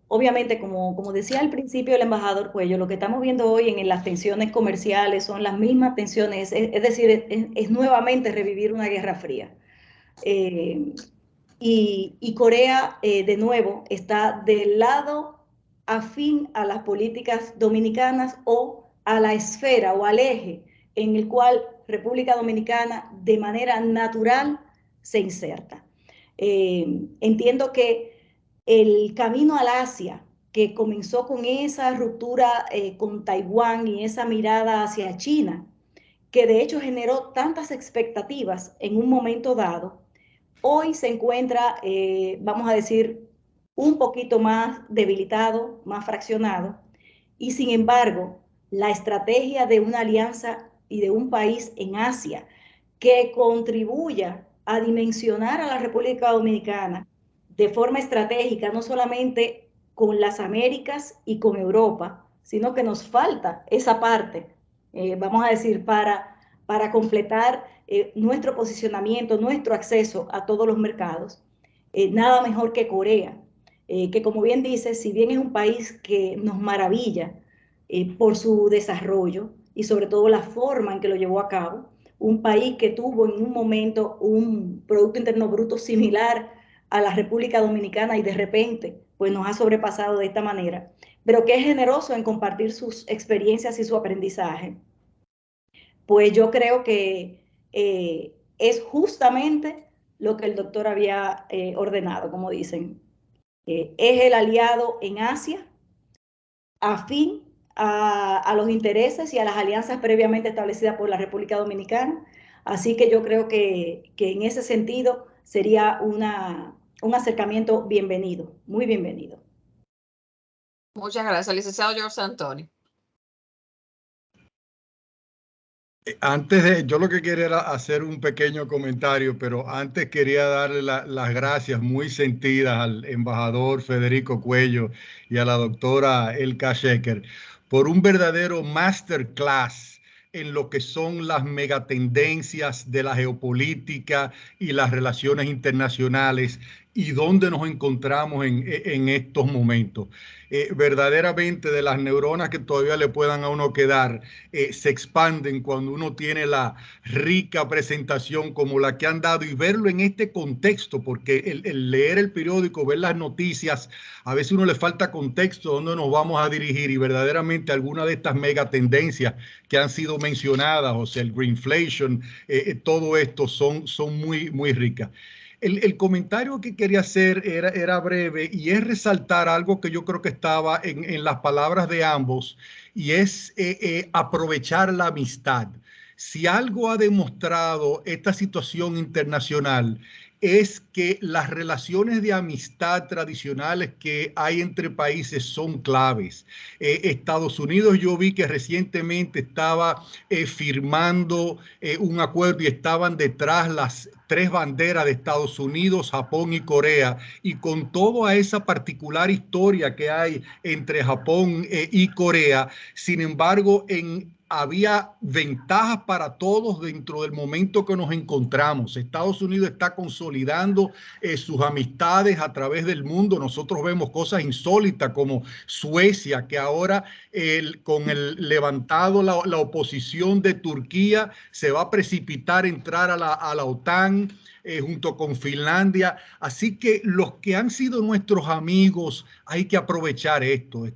obviamente, como decía al principio el embajador Cuello, lo que estamos viendo hoy en las tensiones comerciales son las mismas tensiones, es decir, es nuevamente revivir una guerra fría. Y Corea, de nuevo, está del lado afín a las políticas dominicanas o a la esfera o al eje en el cual República Dominicana de manera natural se inserta. Entiendo que el camino al Asia que comenzó con esa ruptura con Taiwán y esa mirada hacia China, que de hecho generó tantas expectativas en un momento dado, hoy se encuentra, vamos a decir, un poquito más debilitado, más fraccionado, y sin embargo, la estrategia de una alianza y de un país en Asia que contribuya a dimensionar a la República Dominicana de forma estratégica, no solamente con las Américas y con Europa, sino que nos falta esa parte, vamos a decir, para completar nuestro posicionamiento, nuestro acceso a todos los mercados. Nada mejor que Corea, que como bien dice, si bien es un país que nos maravilla por su desarrollo y sobre todo la forma en que lo llevó a cabo, un país que tuvo en un momento un Producto Interno Bruto similar a la República Dominicana y de repente pues nos ha sobrepasado de esta manera, pero que es generoso en compartir sus experiencias y su aprendizaje, pues yo creo que es justamente lo que el doctor había ordenado, como dicen. Es el aliado en Asia, afín a los intereses y a las alianzas previamente establecidas por la República Dominicana. Así que yo creo que en ese sentido sería un acercamiento bienvenido, muy bienvenido. Muchas gracias, licenciado George Antonio. Yo lo que quería era hacer un pequeño comentario, pero antes quería darle las gracias muy sentidas al embajador Federico Cuello y a la doctora Elka Sheker por un verdadero masterclass en lo que son las megatendencias de la geopolítica y las relaciones internacionales y dónde nos encontramos en estos momentos. Verdaderamente de las neuronas que todavía le puedan a uno quedar, se expanden cuando uno tiene la rica presentación como la que han dado y verlo en este contexto, porque el leer el periódico, ver las noticias, a veces uno le falta contexto dónde nos vamos a dirigir y verdaderamente algunas de estas megatendencias que han sido mencionadas, o sea, el greenflation, todo esto son muy, muy ricas. El comentario que quería hacer era breve y es resaltar algo que yo creo que estaba en las palabras de ambos y es aprovechar la amistad. Si algo ha demostrado esta situación internacional es que las relaciones de amistad tradicionales que hay entre países son claves. Estados Unidos, yo vi que recientemente estaba firmando un acuerdo y estaban detrás las 3 banderas de Estados Unidos, Japón y Corea, y con toda esa particular historia que hay entre Japón y Corea, sin embargo, había ventajas para todos dentro del momento que nos encontramos. Estados Unidos está consolidando sus amistades a través del mundo. Nosotros vemos cosas insólitas como Suecia, que ahora con el levantado la oposición de Turquía se va a precipitar entrar a la OTAN. Junto con Finlandia. Así que los que han sido nuestros amigos, hay que aprovechar esto.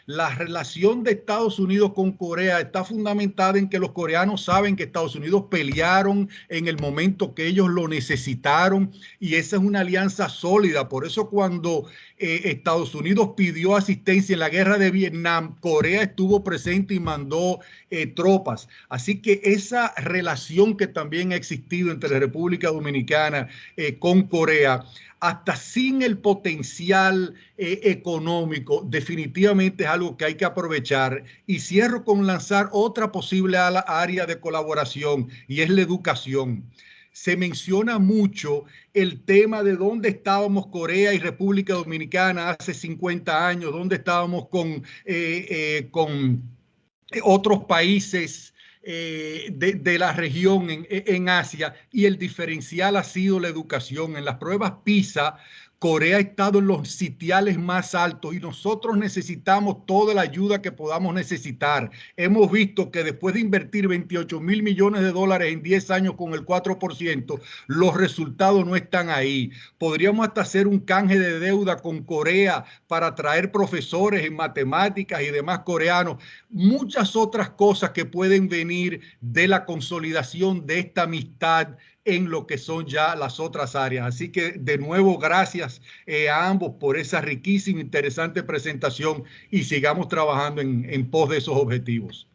La relación de Estados Unidos con Corea está fundamentada en que los coreanos saben que Estados Unidos pelearon en el momento que ellos lo necesitaron y esa es una alianza sólida. Por eso cuando Estados Unidos pidió asistencia en la guerra de Vietnam, Corea estuvo presente y mandó tropas. Así que esa relación que también ha existido entre la República Dominicana con Corea, hasta sin el potencial económico, definitivamente es algo que hay que aprovechar. Y cierro con lanzar otra posible área de colaboración y es la educación. Se menciona mucho el tema de dónde estábamos Corea y República Dominicana hace 50 años, dónde estábamos con otros países de la región en Asia, y el diferencial ha sido la educación. En las pruebas PISA, Corea ha estado en los sitiales más altos y nosotros necesitamos toda la ayuda que podamos necesitar. Hemos visto que después de invertir 28.000 millones de dólares en 10 años con el 4%, los resultados no están ahí. Podríamos hasta hacer un canje de deuda con Corea para traer profesores en matemáticas y demás coreanos. Muchas otras cosas que pueden venir de la consolidación de esta amistad en lo que son ya las otras áreas. Así que de nuevo, gracias a ambos por esa riquísima, interesante presentación y sigamos trabajando en pos de esos objetivos.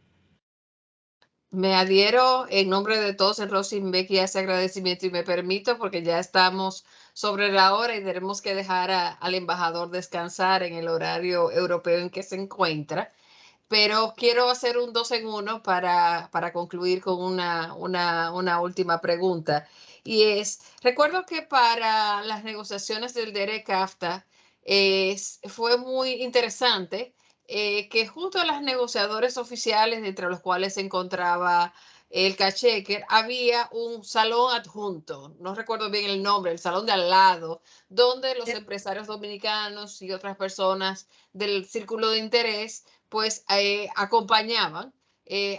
Me adhiero en nombre de todos en Rosinbeck a ese agradecimiento y me permito, porque ya estamos sobre la hora y tenemos que dejar al embajador descansar en el horario europeo en que se encuentra, pero quiero hacer un 2 en 1 para concluir con una última pregunta. Y es, recuerdo que para las negociaciones del DERE-CAFTA fue muy interesante que junto a los negociadores oficiales, entre los cuales se encontraba el Cachecker, había un salón adjunto, no recuerdo bien el nombre, el salón de al lado, donde los empresarios dominicanos y otras personas del círculo de interés pues acompañaban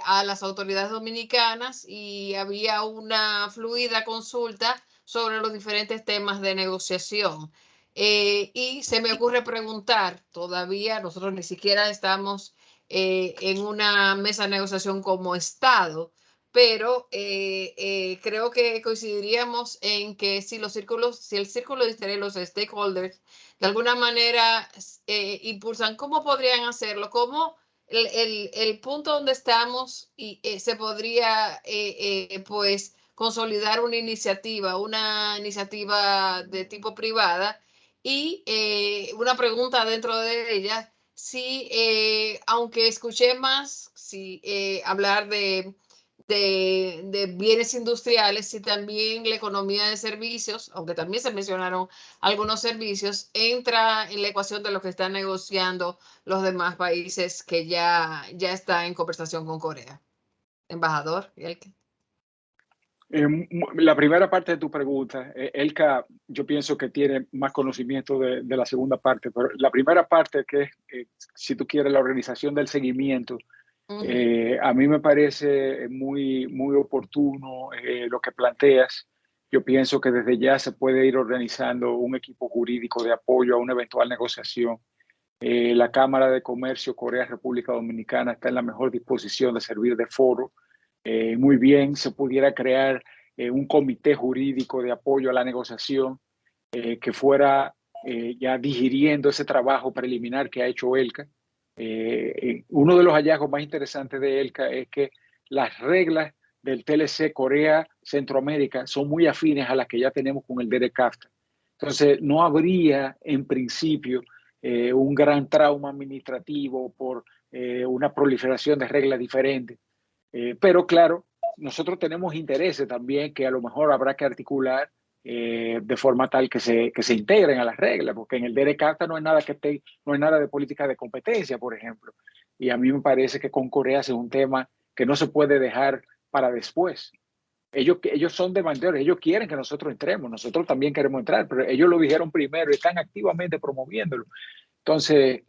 a las autoridades dominicanas y había una fluida consulta sobre los diferentes temas de negociación. Y se me ocurre preguntar, todavía nosotros ni siquiera estamos en una mesa de negociación como Estado, pero creo que coincidiríamos en que si el círculo de interés, los stakeholders, de alguna manera impulsan, ¿cómo podrían hacerlo? ¿Cómo el punto donde estamos y se podría pues consolidar una iniciativa de tipo privada? Y una pregunta dentro de ella, si aunque escuché más hablar de bienes industriales y también la economía de servicios, aunque también se mencionaron algunos servicios, entra en la ecuación de lo que están negociando los demás países que ya está en conversación con Corea. Embajador, Elke. La primera parte de tu pregunta, Elka, yo pienso que tiene más conocimiento de la segunda parte, pero la primera parte, que es, si tú quieres, la organización del seguimiento, a mí me parece muy, muy oportuno lo que planteas. Yo pienso que desde ya se puede ir organizando un equipo jurídico de apoyo a una eventual negociación. La Cámara de Comercio Corea-República Dominicana está en la mejor disposición de servir de foro. Muy bien, se pudiera crear un comité jurídico de apoyo a la negociación que fuera ya digiriendo ese trabajo preliminar que ha hecho ELCA. Uno de los hallazgos más interesantes de ELCA es que las reglas del TLC Corea-Centroamérica son muy afines a las que ya tenemos con el DERE-CAFTA. Entonces, no habría en principio un gran trauma administrativo por una proliferación de reglas diferentes. Pero claro, nosotros tenemos intereses también que a lo mejor habrá que articular de forma tal que se integren a las reglas, porque en el DERE-CAFTA no hay nada de política de competencia, por ejemplo. Y a mí me parece que con Corea es un tema que no se puede dejar para después. Ellos son demandadores, ellos quieren que nosotros entremos, nosotros también queremos entrar, pero ellos lo dijeron primero y están activamente promoviéndolo. Entonces,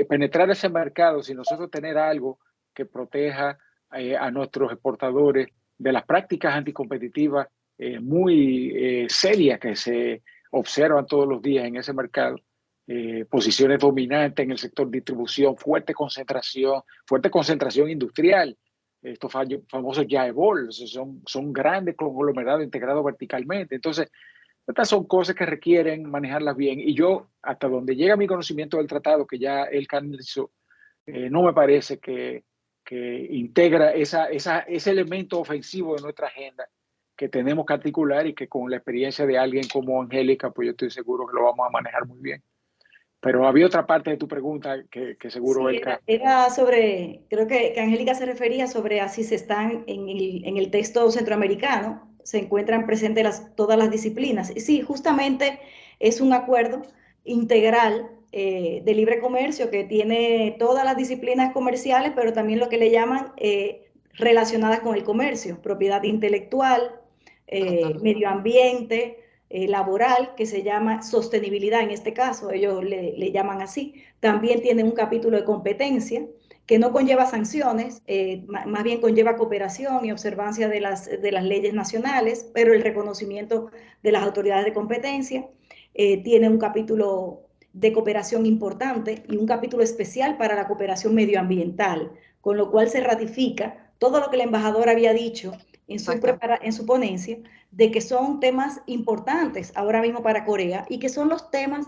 penetrar ese mercado sin nosotros tener algo que proteja a nuestros exportadores de las prácticas anticompetitivas muy serias que se observan todos los días en ese mercado, posiciones dominantes en el sector distribución, fuerte concentración industrial, estos famosos Jaebol, son grandes conglomerados integrados verticalmente. Entonces, estas son cosas que requieren manejarlas bien, y yo, hasta donde llega mi conocimiento del tratado, que ya él canalizó, no me parece que integra ese elemento ofensivo de nuestra agenda que tenemos que articular, y que con la experiencia de alguien como Angélica, pues yo estoy seguro que lo vamos a manejar muy bien. Pero había otra parte de tu pregunta que seguro sí, era sobre, creo que Angélica se refería sobre así se están en el texto centroamericano, se encuentran presentes todas las disciplinas. Y sí, justamente es un acuerdo integral de libre comercio que tiene todas las disciplinas comerciales, pero también lo que le llaman relacionadas con el comercio, propiedad intelectual, medio ambiente, laboral, que se llama sostenibilidad en este caso, ellos le llaman así. También tiene un capítulo de competencia que no conlleva sanciones, más bien conlleva cooperación y observancia de las leyes nacionales, pero el reconocimiento de las autoridades de competencia. Tiene un capítulo de cooperación importante y un capítulo especial para la cooperación medioambiental, con lo cual se ratifica todo lo que el embajador había dicho en su ponencia, de que son temas importantes ahora mismo para Corea y que son los temas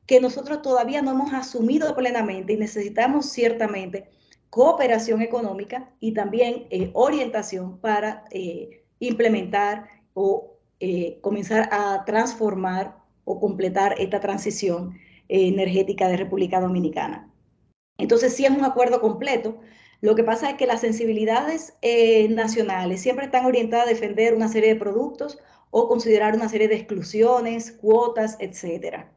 que nosotros todavía no hemos asumido plenamente y necesitamos ciertamente cooperación económica y también orientación para implementar o comenzar a transformar o completar esta transición energética de República Dominicana. Entonces, sí es un acuerdo completo. Lo que pasa es que las sensibilidades nacionales siempre están orientadas a defender una serie de productos o considerar una serie de exclusiones, cuotas, etcétera.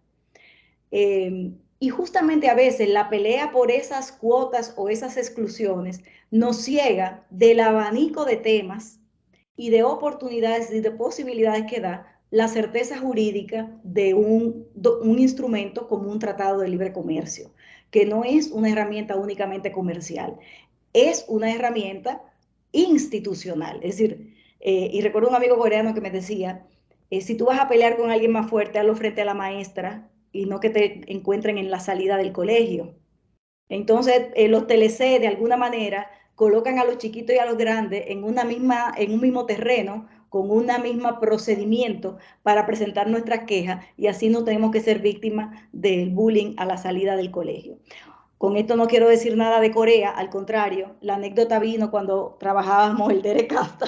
Y justamente a veces la pelea por esas cuotas o esas exclusiones nos ciega del abanico de temas y de oportunidades y de posibilidades que da la certeza jurídica de un instrumento como un tratado de libre comercio, que no es una herramienta únicamente comercial, es una herramienta institucional. Es decir, y recuerdo un amigo coreano que me decía, si tú vas a pelear con alguien más fuerte, hazlo frente a la maestra y no que te encuentren en la salida del colegio. Entonces, los TLC de alguna manera colocan a los chiquitos y a los grandes en un mismo terreno, con un mismo procedimiento para presentar nuestras quejas y así no tenemos que ser víctimas del bullying a la salida del colegio. Con esto no quiero decir nada de Corea, al contrario, la anécdota vino cuando trabajábamos el Derek Kafta.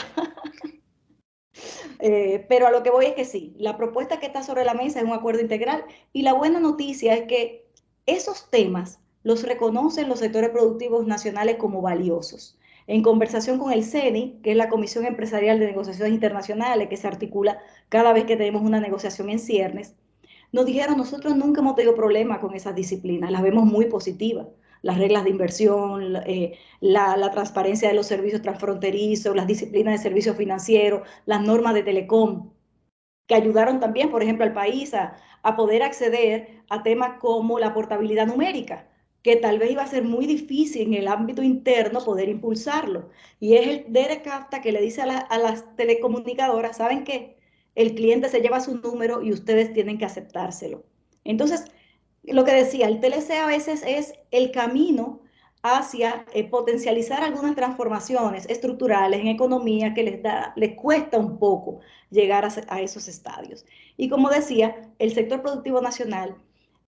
Pero a lo que voy es que sí, la propuesta que está sobre la mesa es un acuerdo integral y la buena noticia es que esos temas los reconocen los sectores productivos nacionales como valiosos. En conversación con el CENI, que es la Comisión Empresarial de Negociaciones Internacionales, que se articula cada vez que tenemos una negociación en ciernes, nos dijeron, nosotros nunca hemos tenido problema con esas disciplinas, las vemos muy positivas. Las reglas de inversión, la transparencia de los servicios transfronterizos, las disciplinas de servicios financieros, las normas de telecom, que ayudaron también, por ejemplo, al país a poder acceder a temas como la portabilidad numérica, que tal vez iba a ser muy difícil en el ámbito interno poder impulsarlo. Y es el Derek Kafta que le dice a las telecomunicadoras, ¿saben qué? El cliente se lleva su número y ustedes tienen que aceptárselo. Entonces, lo que decía, el TLC a veces es el camino hacia potencializar algunas transformaciones estructurales en economía que les cuesta un poco llegar a esos estadios. Y como decía, el sector productivo nacional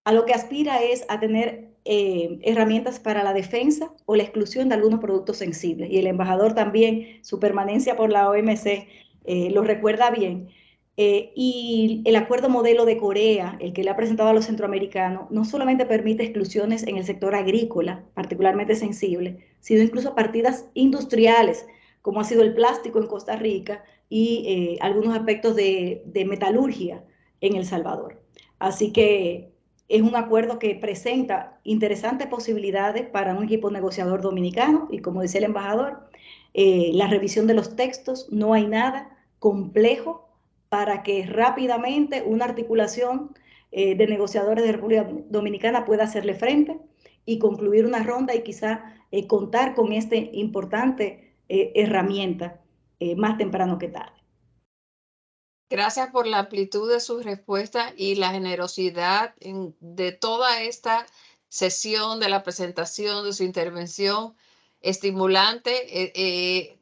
a lo que aspira es a tener herramientas para la defensa o la exclusión de algunos productos sensibles. Y el embajador también, su permanencia por la OMC, lo recuerda bien. Y el acuerdo modelo de Corea, el que le ha presentado a los centroamericanos, no solamente permite exclusiones en el sector agrícola, particularmente sensible, sino incluso partidas industriales, como ha sido el plástico en Costa Rica y algunos aspectos de metalurgia en El Salvador. Así que es un acuerdo que presenta interesantes posibilidades para un equipo negociador dominicano y, como decía el embajador, la revisión de los textos, no hay nada complejo para que rápidamente una articulación de negociadores de República Dominicana pueda hacerle frente y concluir una ronda y quizá contar con esta importante herramienta más temprano que tarde. Gracias por la amplitud de sus respuestas y la generosidad de toda esta sesión, de la presentación, de su intervención estimulante,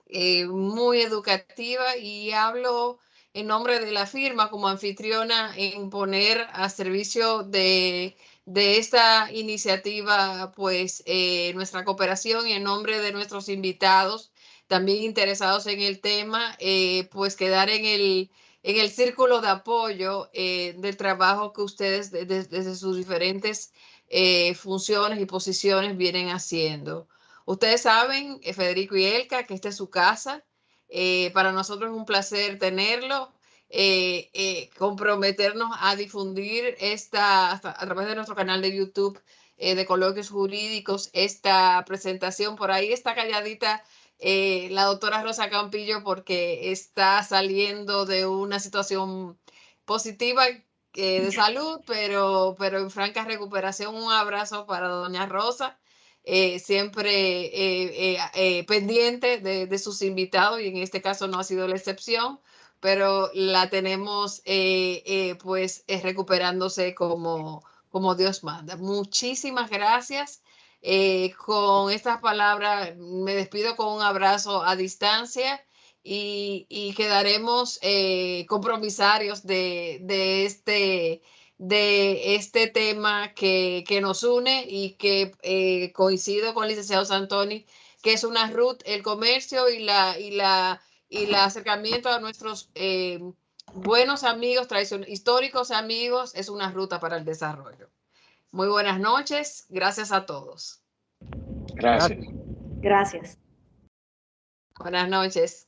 muy educativa, y hablo en nombre de la firma como anfitriona en poner a servicio de esta iniciativa pues nuestra cooperación, y en nombre de nuestros invitados también interesados en el tema, pues quedar en el círculo de apoyo del trabajo que ustedes desde sus diferentes funciones y posiciones vienen haciendo. Ustedes saben, Federico y Elka, que esta es su casa. Para nosotros es un placer tenerlo, comprometernos a difundir a través de nuestro canal de YouTube de Coloquios Jurídicos esta presentación. Por ahí está calladita la doctora Rosa Campillo porque está saliendo de una situación positiva de salud, pero en franca recuperación. Un abrazo para doña Rosa, siempre pendiente de sus invitados, y en este caso no ha sido la excepción, pero la tenemos pues recuperándose como Dios manda. Muchísimas gracias. Con estas palabras me despido con un abrazo a distancia y quedaremos compromisarios de este tema que nos une y que coincido con el licenciado Santoni, que es una ruta, el comercio y el acercamiento a nuestros buenos amigos, históricos amigos, es una ruta para el desarrollo. Muy buenas noches, gracias a todos. Gracias. Gracias. Buenas noches.